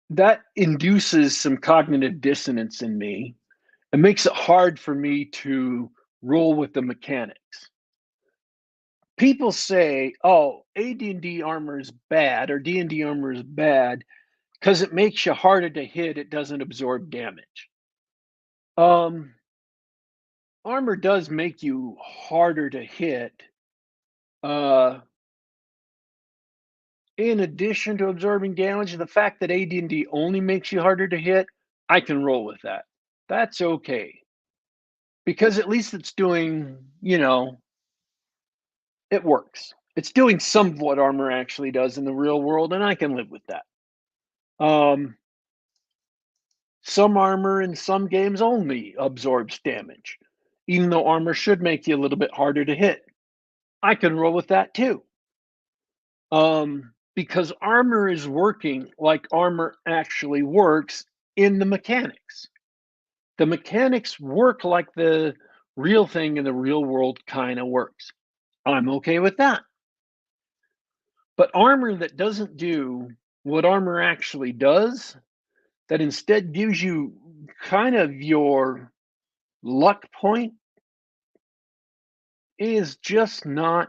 that induces some cognitive dissonance in me. It makes it hard for me to roll with the mechanics. People say, oh, AD&D armor is bad, or D&D armor is bad because it makes you harder to hit. It doesn't absorb damage. Armor does make you harder to hit. In addition to absorbing damage, the fact that AD&D only makes you harder to hit, I can roll with that. That's okay. Because at least it's doing, it works. It's doing some of what armor actually does in the real world, and I can live with that. Some armor in some games only absorbs damage, even though armor should make you a little bit harder to hit. I can roll with that too. Because armor is working like armor actually works in the mechanics. the mechanics work like the real thing in the real world kind of works. I'm okay with that. But armor that doesn't do what armor actually does, that instead gives you kind of your luck point, is just not,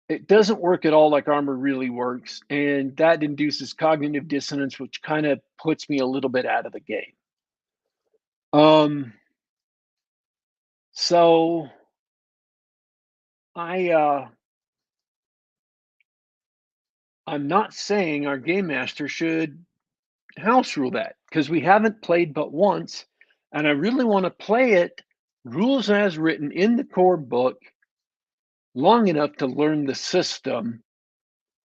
it doesn't work at all like armor really works. And that induces cognitive dissonance, which kind of puts me a little bit out of the game. So I'm not saying our game master should house rule that, because we haven't played but once, and I really want to play it rules as written in the core book long enough to learn the system,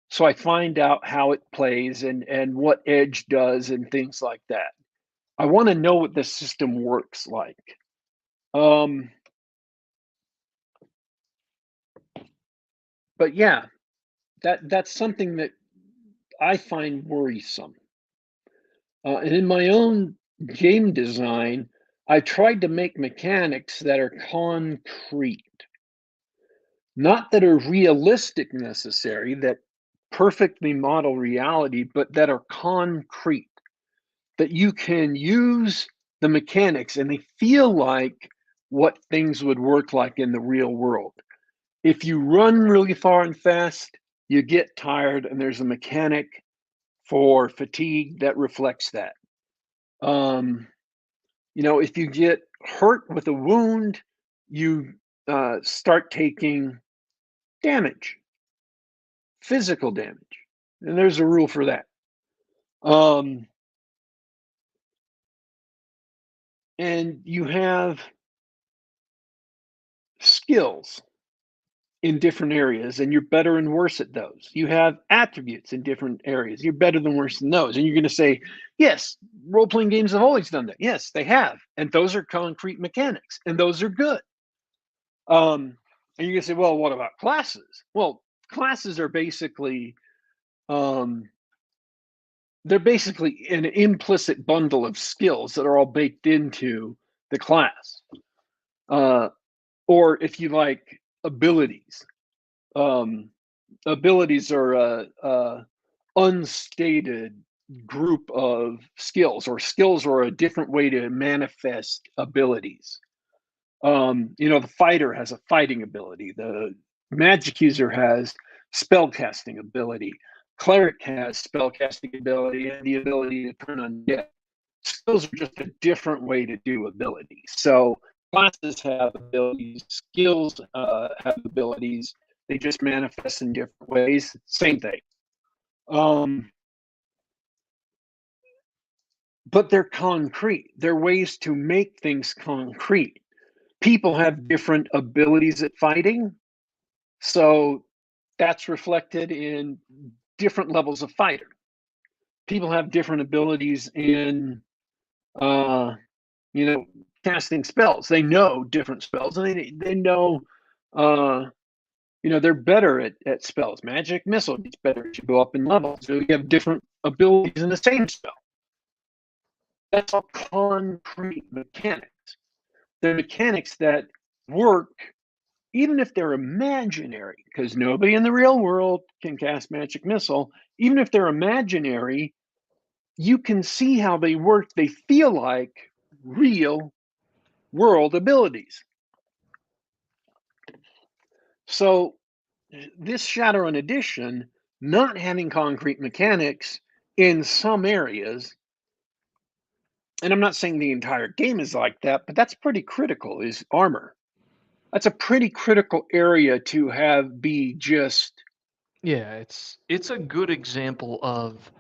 so I find out how it plays and what edge does and things like that. I want to know what the system works like. But yeah, that's something that I find worrisome. And in my own game design, I tried to make mechanics that are concrete, not that are realistic necessary, that perfectly model reality, but that are concrete, that you can use the mechanics and they feel like what things would work like in the real world. If you run really far and fast, you get tired, and there's a mechanic for fatigue that reflects that. If you get hurt with a wound, you start taking damage, physical damage, and there's a rule for that. And you have skills in different areas, and you're better and worse at those. You have attributes in different areas. You're better than worse than those. And you're going to say, yes, role-playing games have always done that. Yes, they have. And those are concrete mechanics, and those are good. And you're going to say, well, what about classes? Well, classes are basically, they're basically an implicit bundle of skills that are all baked into the class. Or if you like, abilities. Abilities are a unstated group of skills, or skills are a different way to manifest abilities. The fighter has a fighting ability. The magic user has spellcasting ability. Cleric has spellcasting ability and the ability to turn undead. Skills are just a different way to do abilities. So classes have abilities, skills have abilities. They just manifest in different ways. Same thing. But they're concrete. They're ways to make things concrete. People have different abilities at fighting, so that's reflected in different levels of fighter. People have different abilities in, casting spells. They know different spells, and they know, they're better at spells. Magic missile gets better as you go up in levels. So you have different abilities in the same spell. That's all concrete mechanics. They're mechanics that work even if they're imaginary, because nobody in the real world can cast magic missile. Even if they're imaginary, you can see how they work. They feel like real world abilities. So this Shadowrun edition, not having concrete mechanics in some areas, and I'm not saying the entire game is like that, but that's pretty critical, is armor. That's a pretty critical area to have be just. Yeah, it's a good example of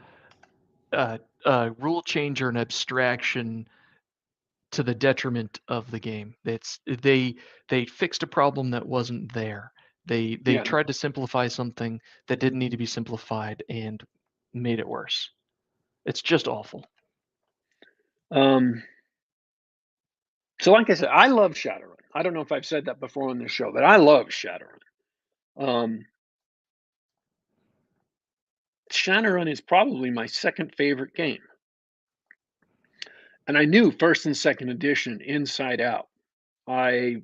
rule change or an abstraction to the detriment of the game. They fixed a problem that wasn't there. They Yeah. tried to simplify something that didn't need to be simplified and made it worse. It's just awful. So like I said, I love Shadowrun. I don't know if I've said that before on this show, but I love Shadowrun. Shadowrun is probably my second favorite game. And I knew first and second edition inside out. I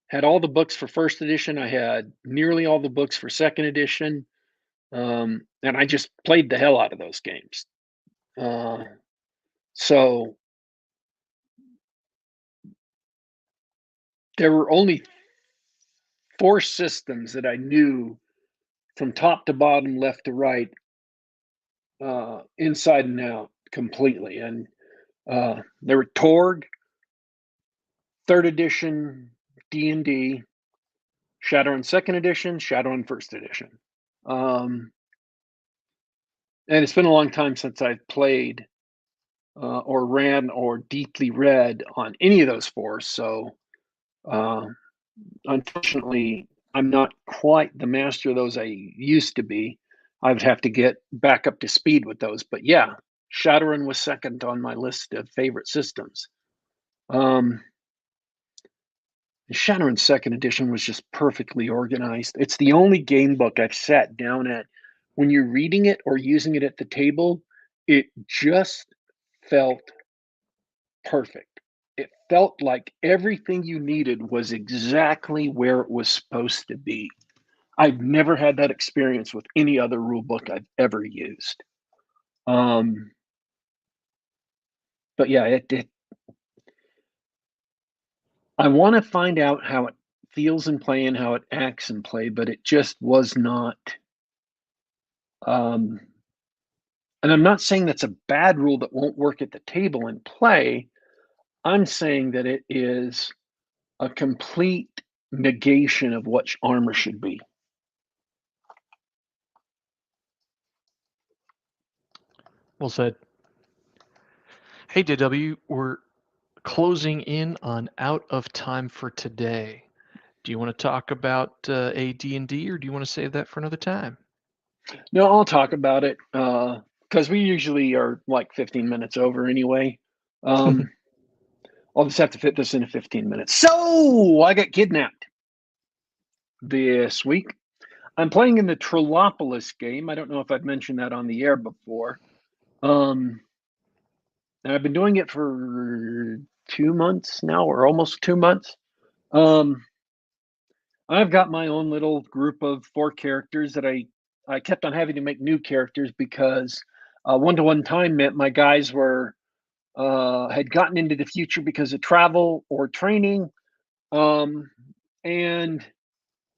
had all the books for first edition. I had nearly all the books for second edition. And I just played the hell out of those games. So there were only 4 systems that I knew from top to bottom, left to right, inside and out completely. And there were Torg, third edition D&D, Shadowrun second edition, Shadowrun first edition. And it's been a long time since I've played or ran or deeply read on any of those 4. So unfortunately, I'm not quite the master of those I used to be. I would have to get back up to speed with those. But yeah, Shadowrun was second on my list of favorite systems. Shadowrun second edition was just perfectly organized. It's the only game book I've sat down at. When you're reading it or using it at the table, it just felt perfect. It felt like everything you needed was exactly where it was supposed to be. I've never had that experience with any other rule book I've ever used. But yeah, I want to find out how it feels in play and how it acts in play, but it just was not. And I'm not saying that's a bad rule that won't work at the table and play. I'm saying that it is a complete negation of what armor should be. Well said. Hey, DW, we're closing in on out of time for today. Do you want to talk about AD&D, or do you want to save that for another time? No, I'll talk about it because we usually are like 15 minutes over anyway. I'll just have to fit this into 15 minutes. So I got kidnapped this week. I'm playing in the Trollopolous game. I don't know if I've mentioned that on the air before. And I've been doing it for 2 months now, or almost 2 months. I've got my own little group of 4 characters that I kept on having to make new characters because one-to-one time meant my guys were had gotten into the future because of travel or training. And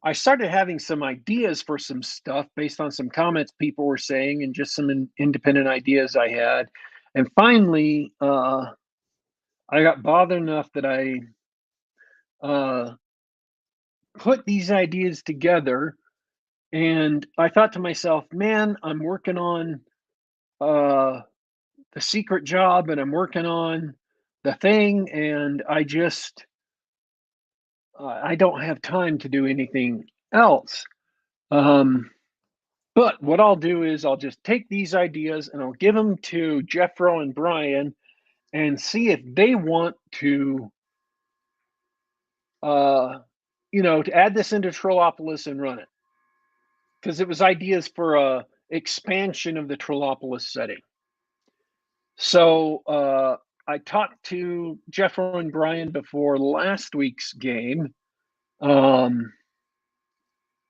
I started having some ideas for some stuff based on some comments people were saying and just some independent ideas I had. And finally, I got bothered enough that I put these ideas together. And I thought to myself, man, I'm working on the secret job and I'm working on the thing. And I just, I don't have time to do anything else. But what I'll do is I'll just take these ideas and I'll give them to Jeffro and Brian and see if they want to, to add this into Trollopolous and run it. Because it was ideas for a expansion of the Trollopolous setting. So I talked to Jeffro and Brian before last week's game. And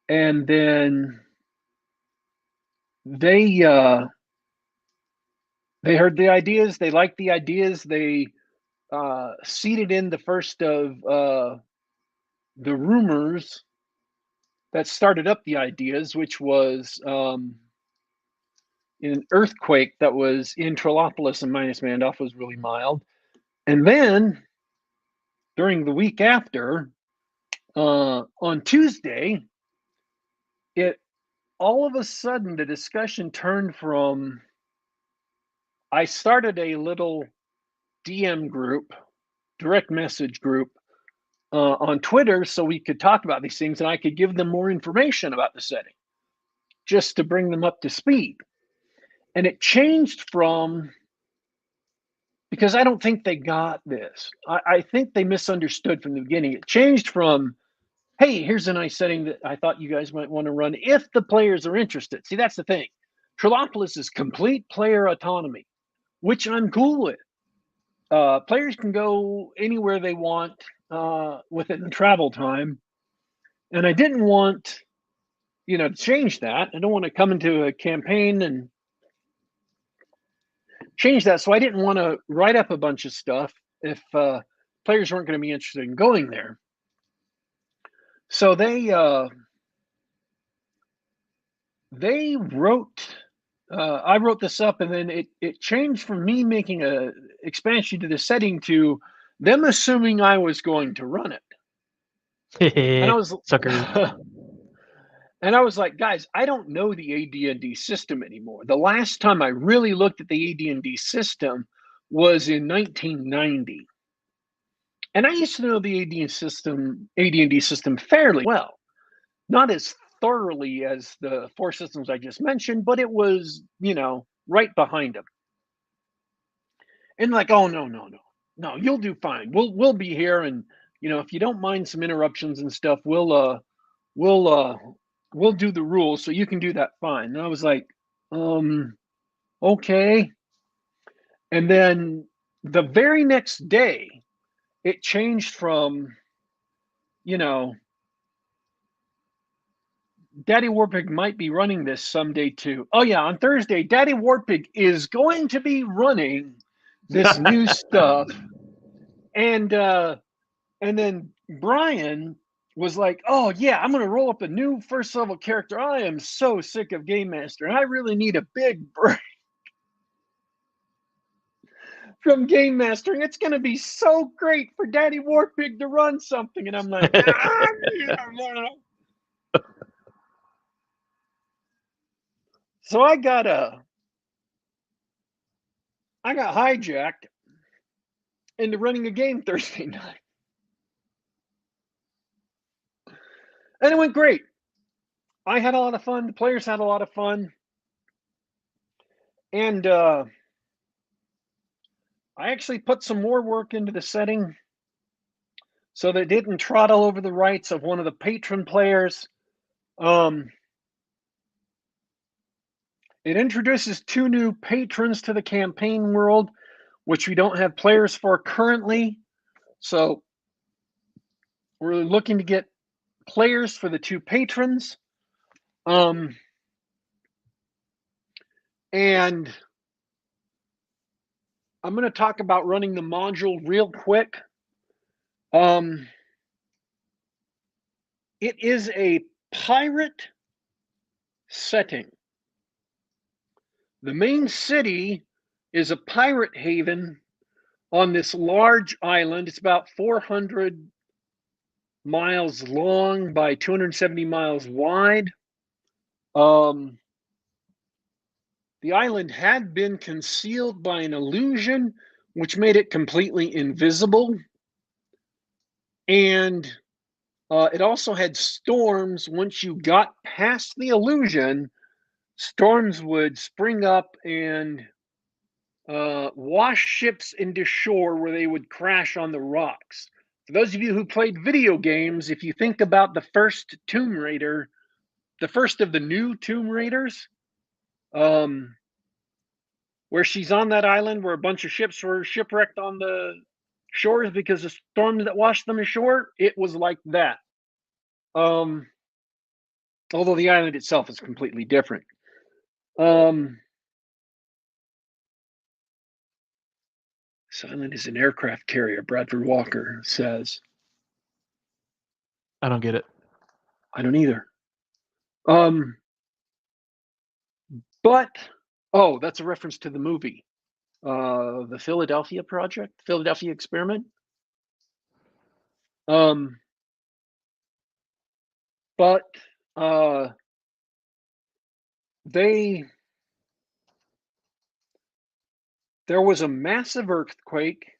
then they heard the ideas. They liked the ideas. They seeded in the first of the rumors that started up the ideas, which was an earthquake that was in Trollopolous and Minas Mandolph was really mild. And then during the week after, on Tuesday, it all of a sudden the discussion turned from I started a little DM group, direct message group on Twitter so we could talk about these things and I could give them more information about the setting just to bring them up to speed. And it changed from, because I don't think they got this. I think they misunderstood from the beginning. It changed from, hey, here's a nice setting that I thought you guys might want to run if the players are interested. See, that's the thing. Trollopolous is complete player autonomy, which I'm cool with. players can go anywhere they want within the travel time. And I didn't want, to change that. I don't want to come into a campaign and change that. So I didn't want to write up a bunch of stuff if players weren't going to be interested in going there. So they wrote, I wrote this up, and then it changed from me making a expansion to the setting to them assuming I was going to run it. And I was sucker. And I was like, guys, I don't know the AD&D system anymore. The last time I really looked at the AD&D system was in 1990. And I used to know the AD&D system fairly well. Not as thoroughly as the 4 systems I just mentioned, but it was, right behind them. And like, oh, no, you'll do fine. We'll be here, and if you don't mind some interruptions and stuff, we'll do the rules, so you can do that fine. And I was like, okay. And then the very next day, it changed from, Daddy Warpig might be running this someday too. Oh yeah, on Thursday, Daddy Warpig is going to be running this new stuff. And then Brian was like, oh yeah, I'm going to roll up a new first level character. I am so sick of Game Master, and I really need a big break from Game Mastering. It's going to be so great for Daddy Warpig to run something. And I'm like, So I got hijacked into running a game Thursday night. And it went great. I had a lot of fun. The players had a lot of fun. And I actually put some more work into the setting so that it didn't trot all over the rights of one of the patron players. It introduces 2 new patrons to the campaign world, which we don't have players for currently. So we're looking to get players for the 2 patrons. And I'm going to talk about running the module real quick. It is a pirate setting. The main city is a pirate haven on this large island. It's about 400 miles long by 270 miles wide. The island had been concealed by an illusion, which made it completely invisible. And it also had storms. Once you got past the illusion, storms would spring up and wash ships into shore where they would crash on the rocks. For those of you who played video games, if you think about the first Tomb Raider, the first of the new Tomb Raiders, where she's on that island where a bunch of ships were shipwrecked on the shores because of storms that washed them ashore, it was like that. Although the island itself is completely different. This island is an aircraft carrier, Bradford Walker says. I don't get it. I don't either. But, that's a reference to the movie. The Philadelphia Project, Philadelphia Experiment. But there was a massive earthquake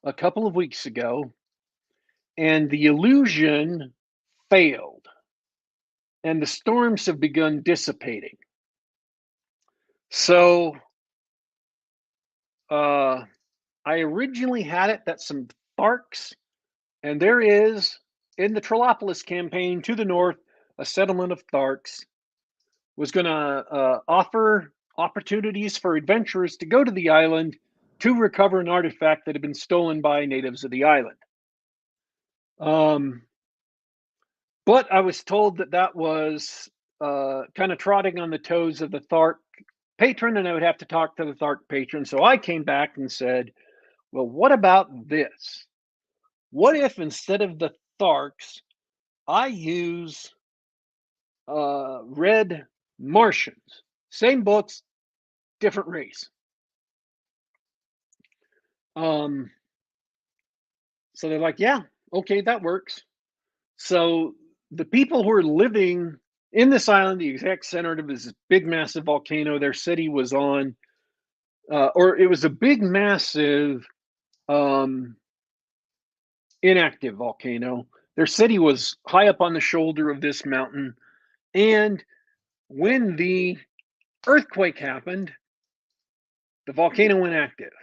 a couple of weeks ago, and the illusion failed, and the storms have begun dissipating. So I originally had it that some Tharks, and there is, in the Trollopolous campaign to the north, a settlement of Tharks, was going to offer opportunities for adventurers to go to the island to recover an artifact that had been stolen by natives of the island. But I was told that that was kind of trotting on the toes of the Thark patron, and I would have to talk to the Thark patron. So I came back and said, well, what about this? What if instead of the Tharks, I use red Martians? Same books, different race. So they're like, yeah, okay, that works. So the people who are living in this island, the exact center of this big, massive volcano, their city was on, or it was a big, massive, inactive volcano. Their city was high up on the shoulder of this mountain. And when the earthquake happened, the volcano went active.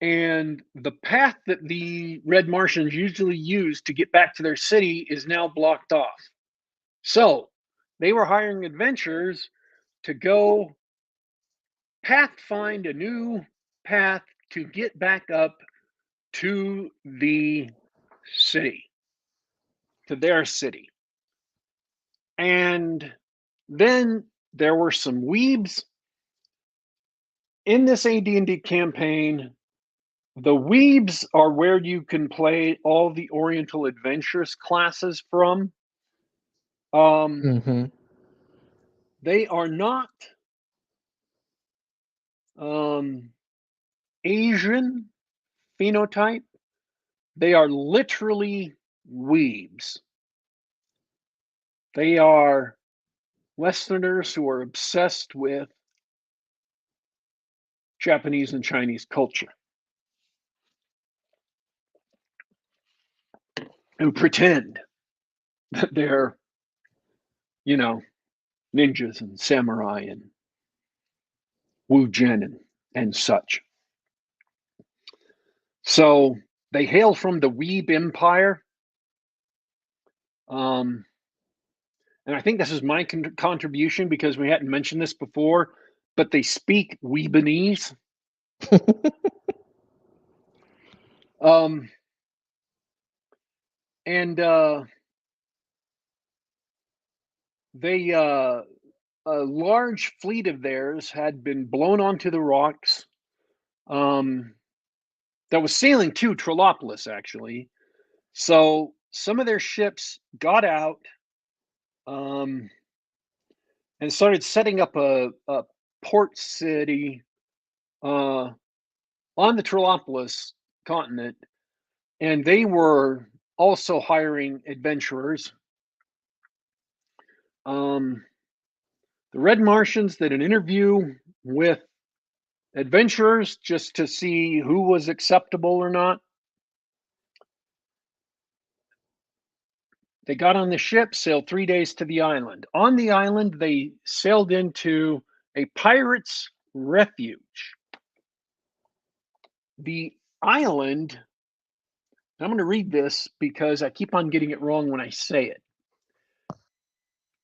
And the path that the Red Martians usually use to get back to their city is now blocked off. So they were hiring adventurers to go find a new path to get back up to the city, to their city. And then there were some weebs in this AD&D campaign. The weebs are where you can play all the Oriental Adventures classes from. They are not Asian phenotype. They are literally weebs. They are Westerners who are obsessed with Japanese and Chinese culture, who pretend that they're, you know, ninjas and samurai and Wu-Jin and such. So they hail from the Weeb Empire. And I think this is my contribution because we hadn't mentioned this before, but they speak Weebanese. And they a large fleet of theirs had been blown onto the rocks. That was sailing to Trollopolous, actually. So some of their ships got out and started setting up a port city on the Trollopolous continent, and they were also hiring adventurers. The Red Martians did an interview with adventurers just to see who was acceptable or not. They got on the ship, sailed 3 days to the island. On the island, they sailed into a pirate's refuge. The island, I'm going to read this because I keep on getting it wrong when I say it.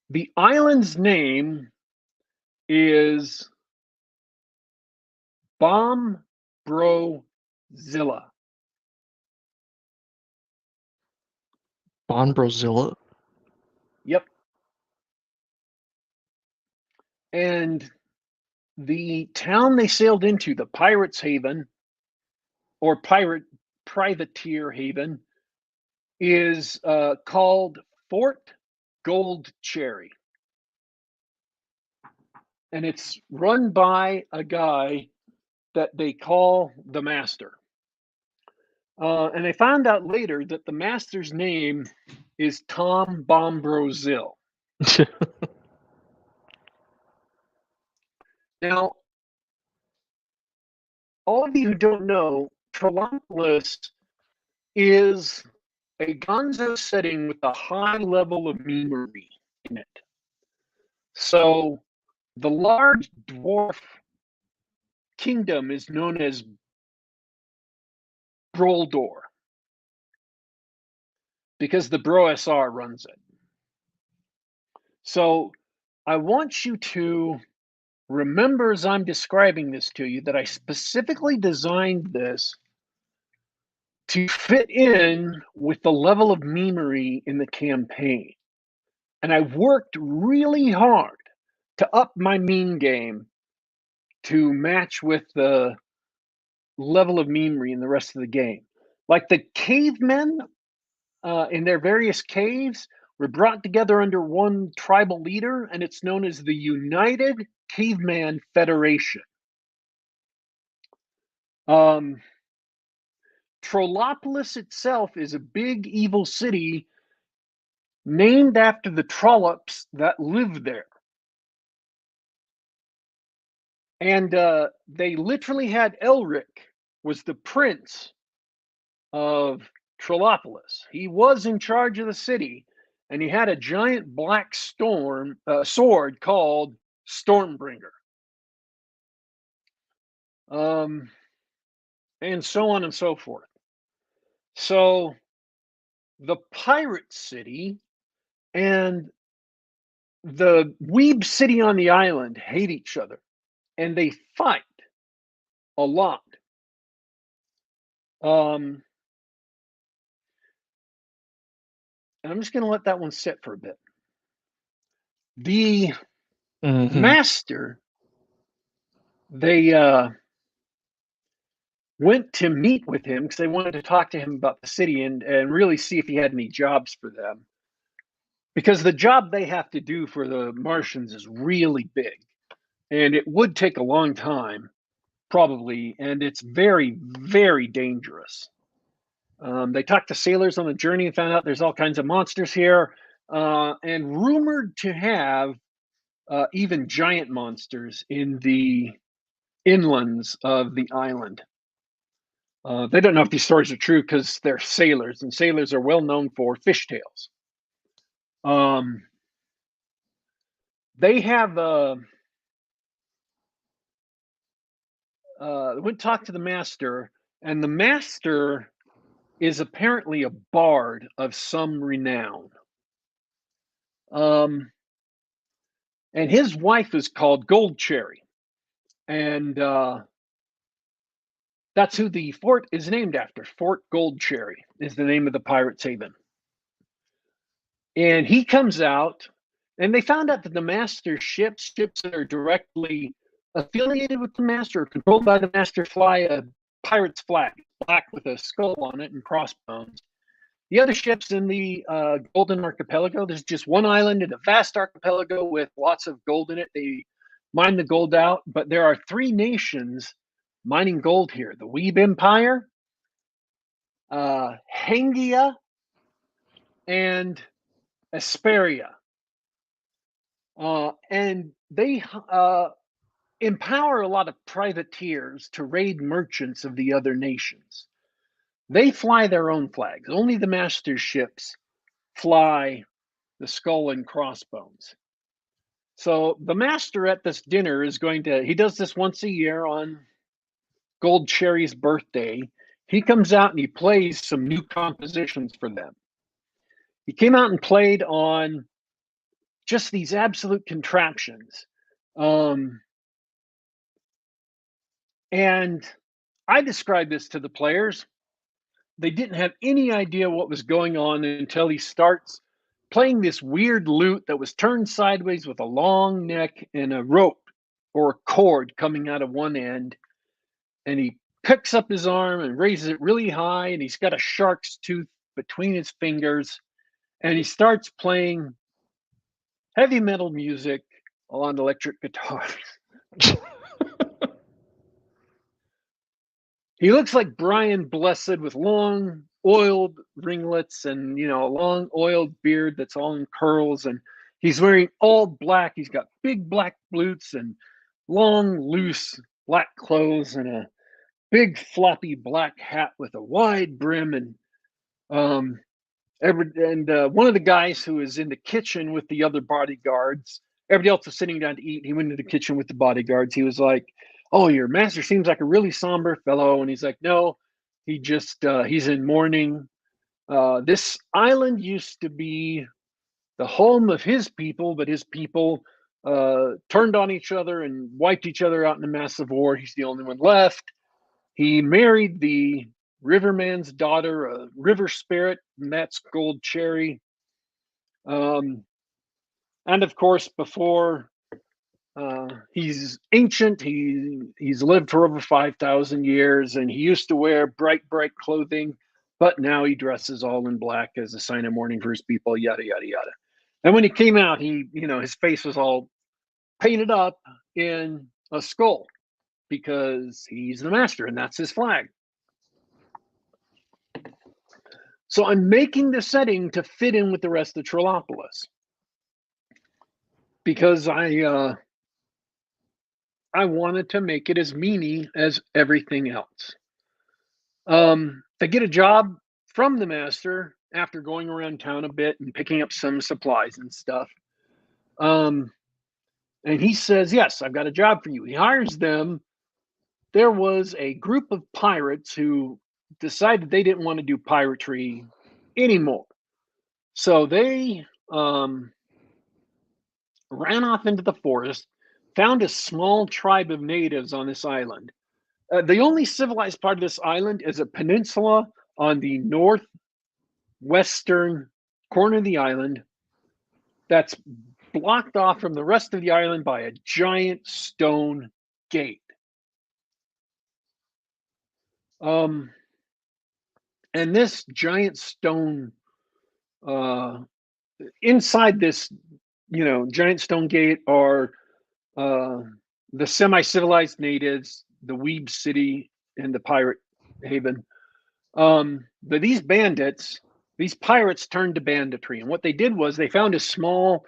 The island's name is Bombrozilla. Bombrozilla? Yep. And the town they sailed into, the Pirate's Haven, or Privateer Haven, is called Fort Gold Cherry. And it's run by a guy that they call the Master. And they found out later that the Master's name is Tom Bombrozil. Now, all of you who don't know, Trollopolous is a gonzo setting with a high level of memery in it. So the large dwarf kingdom is known as Broldor because the Bro SR runs it. So I want you to remember as I'm describing this to you that I specifically designed this to fit in with the level of memery in the campaign. And I worked really hard to up my meme game to match with the level of memery in the rest of the game. Like the cavemen in their various caves were brought together under one tribal leader, and it's known as the United Caveman Federation. Trollopolous itself is a big evil city named after the trollops that live there. And they literally had Elric was the prince of Trollopolous. He was in charge of the city, and he had a giant black sword called Stormbringer. And so on and so forth. So the pirate city and the weeb city on the island hate each other, and they fight a lot. And I'm just going to let that one sit for a bit. The master, they went to meet with him because they wanted to talk to him about the city and really see if he had any jobs for them. Because the job they have to do for the Martians is really big. And it would take a long time, probably, and it's very, very dangerous. They talked to sailors on the journey and found out there's all kinds of monsters here, and rumored to have even giant monsters in the inlands of the island. They don't know if these stories are true because they're sailors, and sailors are well known for fishtails. They have went talk to the master, and the master is apparently a bard of some renown. And his wife is called Goldcherry, and that's who the fort is named after. Fort Goldcherry is the name of the pirate's haven. And he comes out, and they found out that the master's ships that are directly affiliated with the master or controlled by the master fly a pirate's flag, black with a skull on it and crossbones. The other ships in the Golden Archipelago, there's just one island in a vast archipelago with lots of gold in it. They mine the gold out, but there are 3 nations mining gold here. The Weeb Empire, Hangia, and Asperia. And they empower a lot of privateers to raid merchants of the other nations. They fly their own flags. Only the master's ships fly the skull and crossbones. So the master at this dinner is he does this once a year on Goldcherry's birthday. He comes out and he plays some new compositions for them. He came out and played on just these absolute contraptions. And I described this to the players. They didn't have any idea what was going on until he starts playing this weird lute that was turned sideways with a long neck and a rope or a cord coming out of one end. And he picks up his arm and raises it really high, and he's got a shark's tooth between his fingers, and he starts playing heavy metal music on electric guitars. He looks like Brian Blessed with long oiled ringlets and, a long oiled beard that's all in curls. And he's wearing all black. He's got big black boots and long, loose black clothes and a big floppy black hat with a wide brim. And one of the guys who is in the kitchen with the other bodyguards, everybody else was sitting down to eat. He went into the kitchen with the bodyguards. He was like, "Oh, your master seems like a really somber fellow." And he's like, "No, he's in mourning. This island used to be the home of his people, but his people turned on each other and wiped each other out in a massive war. He's the only one left. He married the Riverman's daughter, a river spirit, and that's Gold Cherry. And of course, before he's ancient, he's lived for over 5,000 years, and he used to wear bright clothing, but now he dresses all in black as a sign of mourning for his people, yada, yada, yada. And when he came out, his face was all painted up in a skull because he's the master and that's his flag. So I'm making the setting to fit in with the rest of Trollopolous because I wanted to make it as meany as everything else. They get a job from the master after going around town a bit and picking up some supplies and stuff. And he says, yes, I've got a job for you. He hires them. There was a group of pirates who decided they didn't want to do piratery anymore. So they ran off into the forest, found a small tribe of natives on this island. The only civilized part of this island is a peninsula on the northwestern corner of the island that's blocked off from the rest of the island by a giant stone gate. And this giant stone, inside this, giant stone gate are the semi-civilized natives, the Weeb City, and the pirate haven. But these pirates turned to banditry. And what they did was they found a small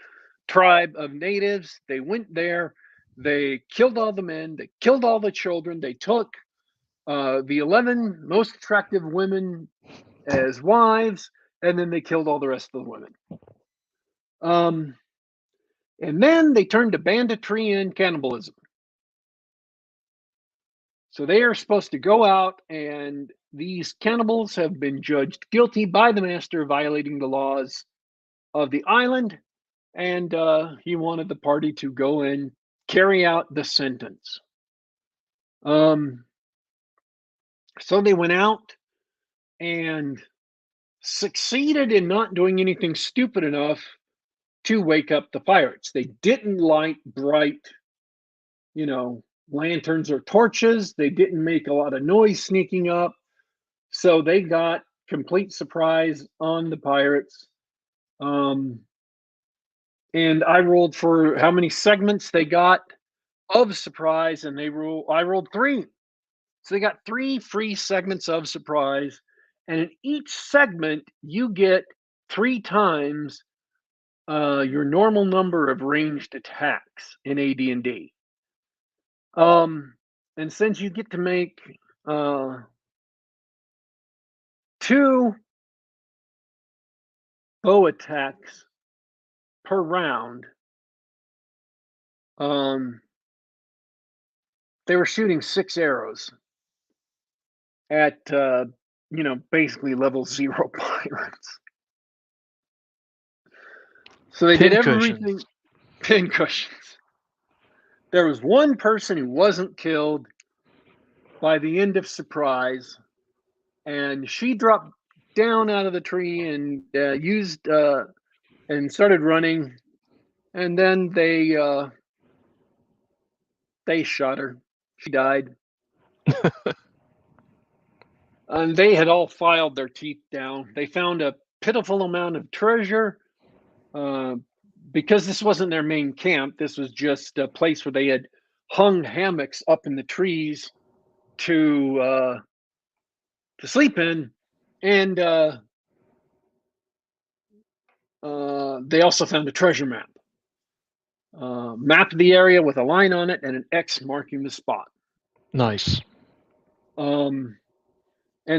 tribe of natives. They went there. They killed all the men. They killed all the children. They took the 11 most attractive women as wives, and then they killed all the rest of the women. And then they turned to banditry and cannibalism. So they are supposed to go out, and these cannibals have been judged guilty by the master, violating the laws of the island, and he wanted the party to go and carry out the sentence. So they went out and succeeded in not doing anything stupid enough to wake up the pirates. They didn't light bright, lanterns or torches. They didn't make a lot of noise sneaking up. So they got complete surprise on the pirates. And I rolled for how many segments they got of surprise, and I rolled 3. So they got 3 free segments of surprise, and in each segment you get 3 times your normal number of ranged attacks in AD&D. And since you get to make 2 bow attacks per round, they were shooting 6 arrows at basically level 0 pirates. So they did everything. Pincushions. There was one person who wasn't killed by the end of surprise, and she dropped down out of the tree and used and started running, and then they shot her. She died. And they had all filed their teeth down. They found a pitiful amount of treasure. Because this wasn't their main camp, this was just a place where they had hung hammocks up in the trees to sleep in, and they also found a treasure map. Mapped the area with a line on it and an X marking the spot. Nice. And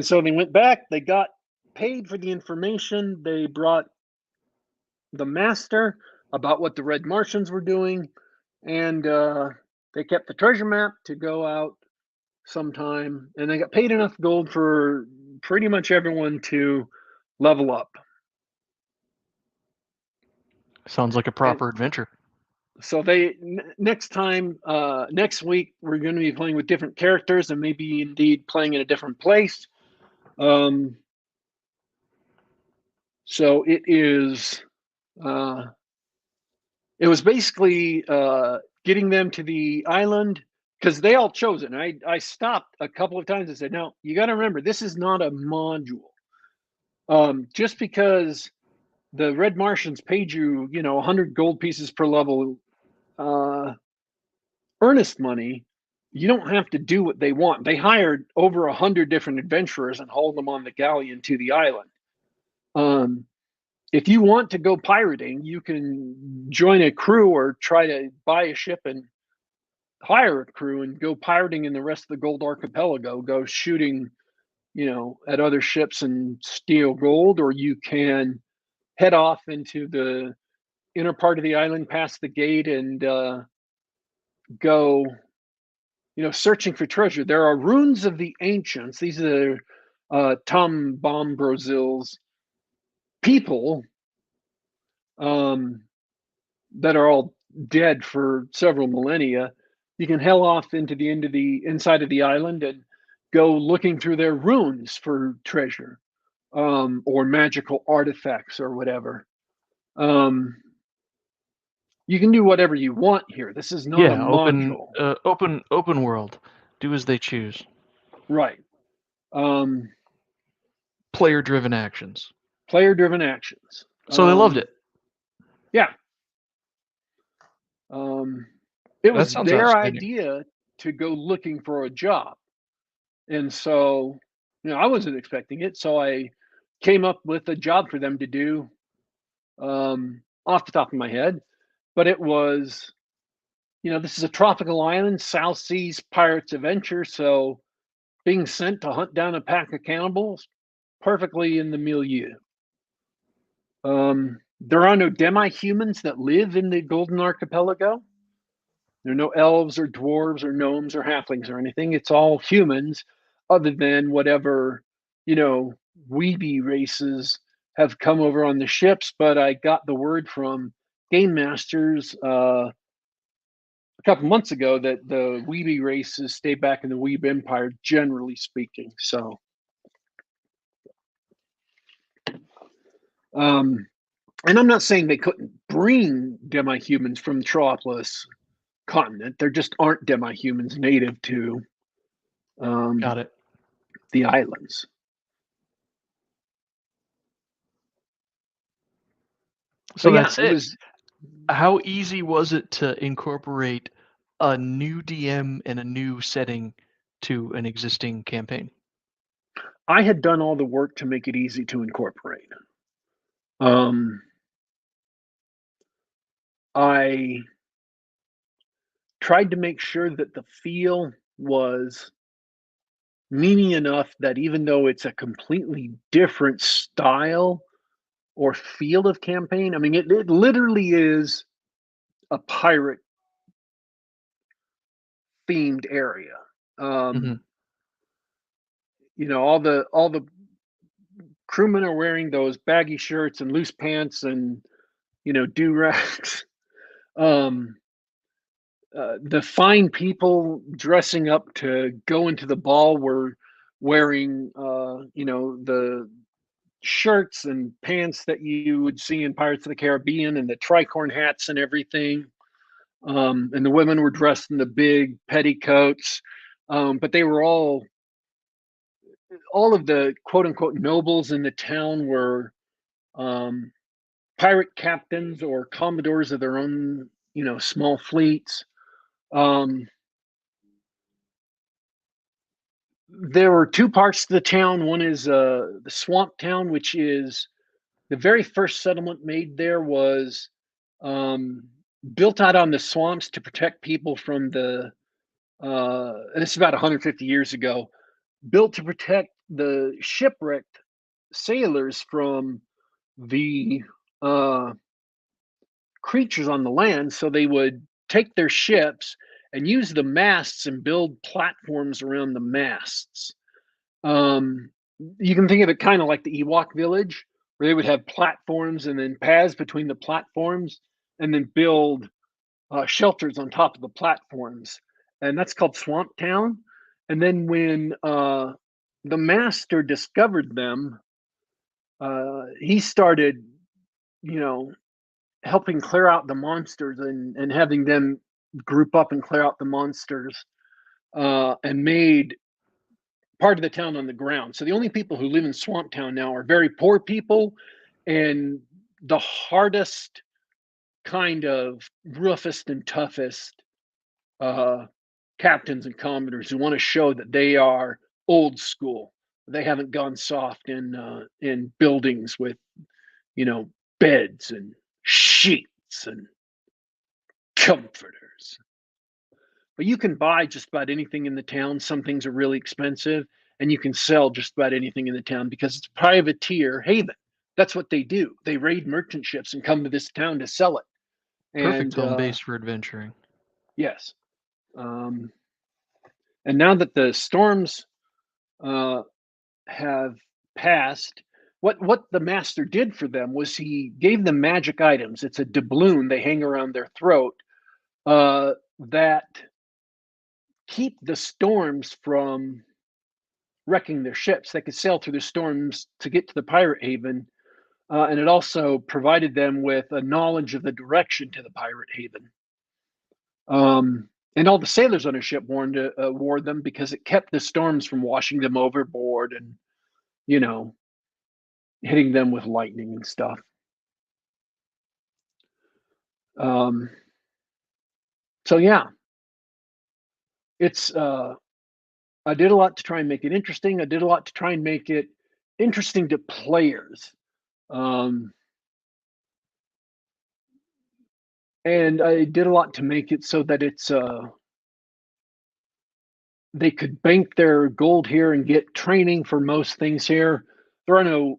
so they went back. They got paid for the information. They brought the master about what the Red Martians were doing, and they kept the treasure map to go out sometime, and they got paid enough gold for pretty much everyone to level up. Sounds like a proper adventure. So next week we're going to be playing with different characters and maybe indeed playing in a different place. So it is. It was basically getting them to the island because they all chose it. And I stopped a couple of times and said, "No, you got to remember, this is not a module. Just because the Red Martians paid you, 100 gold pieces per level earnest money, you don't have to do what they want. They hired over 100 different adventurers and hauled them on the galleon to the island. If you want to go pirating, you can join a crew or try to buy a ship and hire a crew and go pirating in the rest of the Gold Archipelago, go shooting, at other ships and steal gold, or you can head off into the inner part of the island past the gate and go, searching for treasure. There are runes of the ancients. These are Tom Bombrazil's people that are all dead for several millennia. You can head off into the inside of the island and go looking through their runes for treasure or magical artifacts or whatever. You can do whatever you want here. This is not a module. Open world. Do as they choose. Right. Player-driven actions. Player-driven actions. So they loved it. Yeah. It was their idea to go looking for a job. And so, I wasn't expecting it. So I came up with a job for them to do off the top of my head. But it was, this is a tropical island, South Seas Pirates Adventure. So being sent to hunt down a pack of cannibals, perfectly in the milieu. There are no demi-humans that live in the Golden Archipelago. There are no elves or dwarves or gnomes or halflings or anything. It's all humans, other than whatever, weeby races have come over on the ships. But I got the word from game masters a couple months ago that the weeby races stay back in the Weeb Empire, generally speaking. So, and I'm not saying they couldn't bring demi-humans from the Trollopolous continent. There just aren't demi-humans native to Got it. The islands. So that's it. How easy was it to incorporate a new DM and a new setting to an existing campaign? I had done all the work to make it easy to incorporate. I tried to make sure that the feel was meaty enough that even though it's a completely different style or feel of campaign, I mean, it literally is a pirate themed area. All the crewmen are wearing those baggy shirts and loose pants and do-rags. The fine people dressing up to go into the ball were wearing the shirts and pants that you would see in Pirates of the Caribbean and the tricorn hats and everything. And the women were dressed in the big petticoats. But they were all of the quote unquote nobles in the town were pirate captains or commodores of their own, small fleets. There were two parts to the town. One is the swamp town, which is the very first settlement made there was built out on the swamps to protect people from and this is about 150 years ago, built to protect the shipwrecked sailors from the creatures on the land. So they would take their ships and use the masts and build platforms around the masts. You can think of it kind of like the Ewok village, where they would have platforms and then paths between the platforms and then build shelters on top of the platforms, and that's called Swamp Town. And then when the master discovered them, he started, helping clear out the monsters and having them group up and clear out the monsters, and made part of the town on the ground. So the only people who live in Swamp Town now are very poor people and the hardest, kind of roughest and toughest captains and commodores who want to show that they are old school. They haven't gone soft in buildings with, beds and sheets and comforters. But you can buy just about anything in the town. Some things are really expensive, and you can sell just about anything in the town because it's privateer haven. That's what they do. They raid merchant ships and come to this town to sell it. Perfect And home base for adventuring. yes, and now that the storms have passed, what the master did for them was he gave them magic items. It's a doubloon they hang around their throat, that keep the storms from wrecking their ships. They could sail through the storms to get to the pirate haven, and it also provided them with a knowledge of the direction to the pirate haven. And all the sailors on a ship wore them because it kept the storms from washing them overboard and, hitting them with lightning and stuff. So yeah, it's I did a lot to try and make it interesting. I did a lot to try and make it interesting to players. And I did a lot to make it so that it's they could bank their gold here and get training for most things here. There are no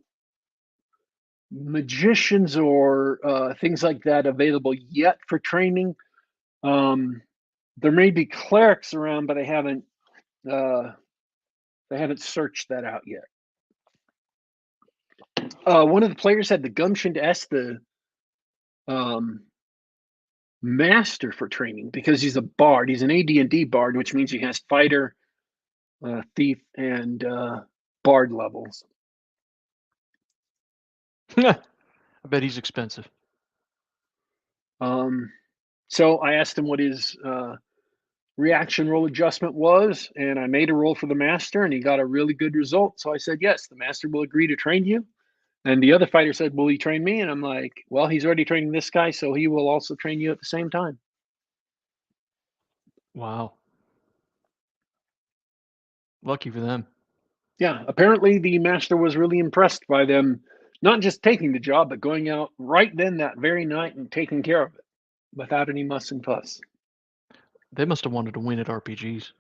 magicians or things like that available yet for training. There may be clerics around, but they haven't searched that out yet. One of the players had the gumption to ask the master for training because he's a bard. He's an AD&D bard, which means he has fighter, thief, and bard levels. I bet he's expensive. So I asked him what his reaction roll adjustment was, and I made a roll for the master, and he got a really good result. So I said, yes, the master will agree to train you. And the other fighter said, will he train me? And I'm like, well, he's already training this guy, so he will also train you at the same time. Wow. Lucky for them. Yeah, apparently the master was really impressed by them not just taking the job, but going out right then that very night and taking care of it without any muss and fuss. They must have wanted to win at RPGs.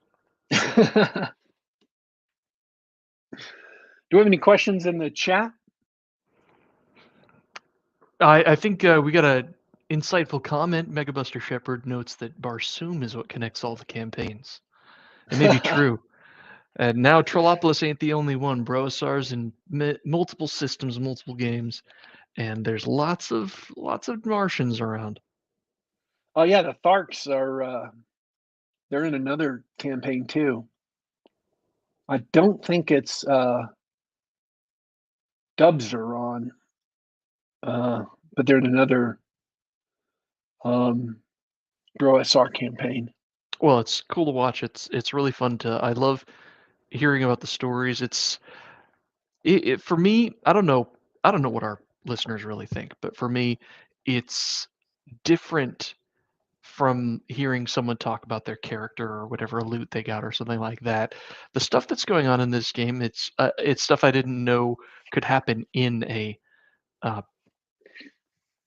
Do we have any questions in the chat? I think we got a insightful comment. Megabuster Shepherd notes that Barsoom is what connects all the campaigns. It may be true. And now Trollopolous ain't the only one. Broasar's in multiple systems, multiple games, and there's lots of Martians around. Oh yeah, the Tharks are they're in another campaign too. I don't think it's Dubs are on, but they're in another BroSR campaign. Well, it's cool to watch. It's really fun to. I love hearing about the stories. It for me. I don't know what our listeners really think, but for me, it's different from hearing someone talk about their character or whatever loot they got or something like that. The stuff that's going on in this game, it's stuff I didn't know could happen in a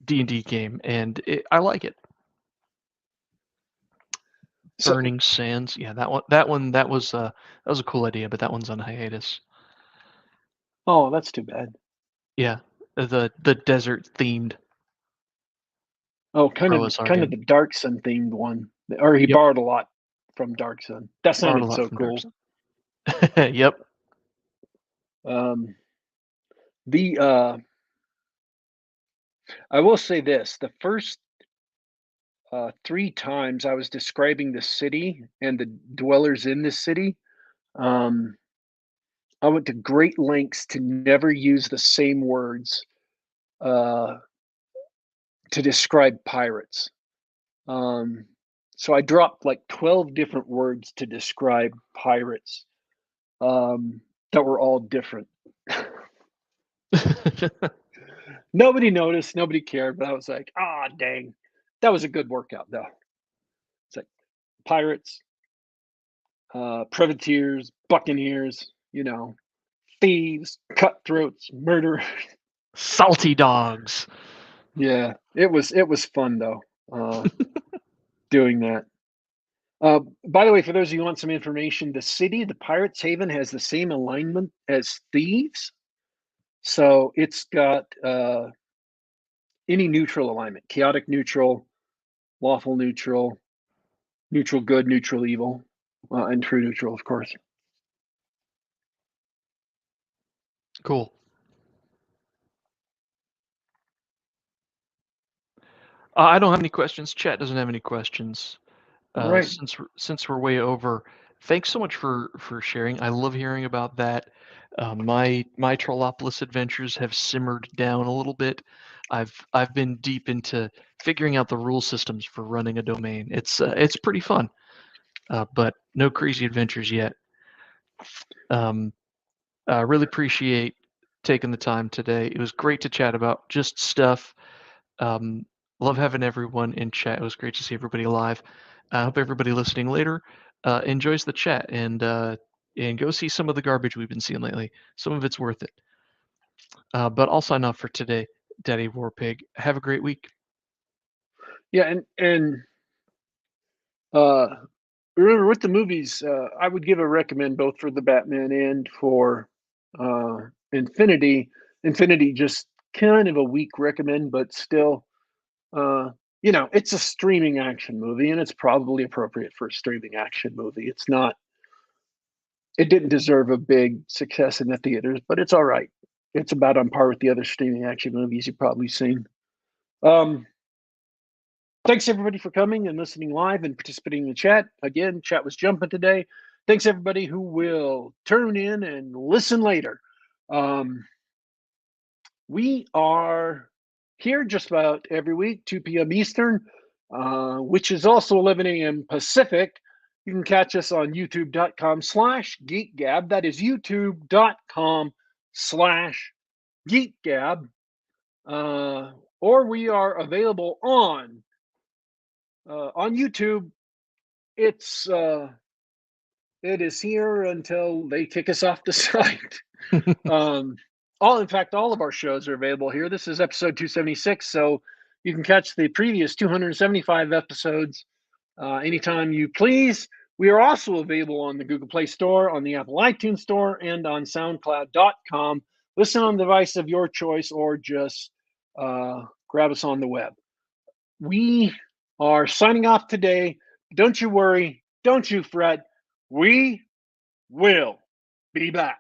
D&D game, and I like it. Burning Sands, yeah, that was a cool idea, but that one's on hiatus. Oh, that's too bad. Yeah, the desert themed. Oh, kind of the Dark Sun themed one, or he borrowed a lot from Dark Sun. That sounded so cool. Yep. I will say this: the first 3 times I was describing the city and the dwellers in the city. I went to great lengths to never use the same words uh, to describe pirates. So I dropped like 12 different words to describe pirates that were all different. Nobody noticed, nobody cared, but I was like, ah, dang. That was a good workout, though. It's like pirates, privateers, buccaneers, thieves, cutthroats, murderers. Salty dogs. Yeah, it was fun though, doing that. By the way, for those of you who want some information, the city, the Pirates Haven, has the same alignment as Thieves, so it's got any neutral alignment: chaotic neutral, lawful neutral, neutral good, neutral evil, and true neutral, of course. Cool. I don't have any questions. Chat doesn't have any questions. All right. Since we're way over, thanks so much for sharing. I love hearing about that. My Trollopolous adventures have simmered down a little bit. I've been deep into figuring out the rule systems for running a domain. It's pretty fun, but no crazy adventures yet. I really appreciate taking the time today. It was great to chat about just stuff. Love having everyone in chat. It was great to see everybody live. I hope everybody listening later enjoys the chat and go see some of the garbage we've been seeing lately. Some of it's worth it. But I'll sign off for today, Daddy Warpig. Have a great week. Yeah, and remember with the movies, I would give a recommend both for the Batman and for Infinity. Infinity just kind of a weak recommend, but still, it's a streaming action movie, and it's probably appropriate for a streaming action movie. It's not. It didn't deserve a big success in the theaters, but it's all right. It's about on par with the other streaming action movies you've probably seen. Thanks everybody for coming and listening live and participating in the chat. Again, chat was jumping today. Thanks everybody who will tune in and listen later. We are here just about every week, 2 p.m. Eastern, which is also 11 a.m. Pacific. You can catch us on youtube.com/geekgab. That is youtube.com/geekgab. Or we are available on YouTube. It is here until they kick us off the site. In fact, all of our shows are available here. This is episode 276, so you can catch the previous 275 episodes anytime you please. We are also available on the Google Play Store, on the Apple iTunes Store, and on SoundCloud.com. Listen on the device of your choice, or just grab us on the web. We are signing off today. Don't you worry. Don't you fret. We will be back.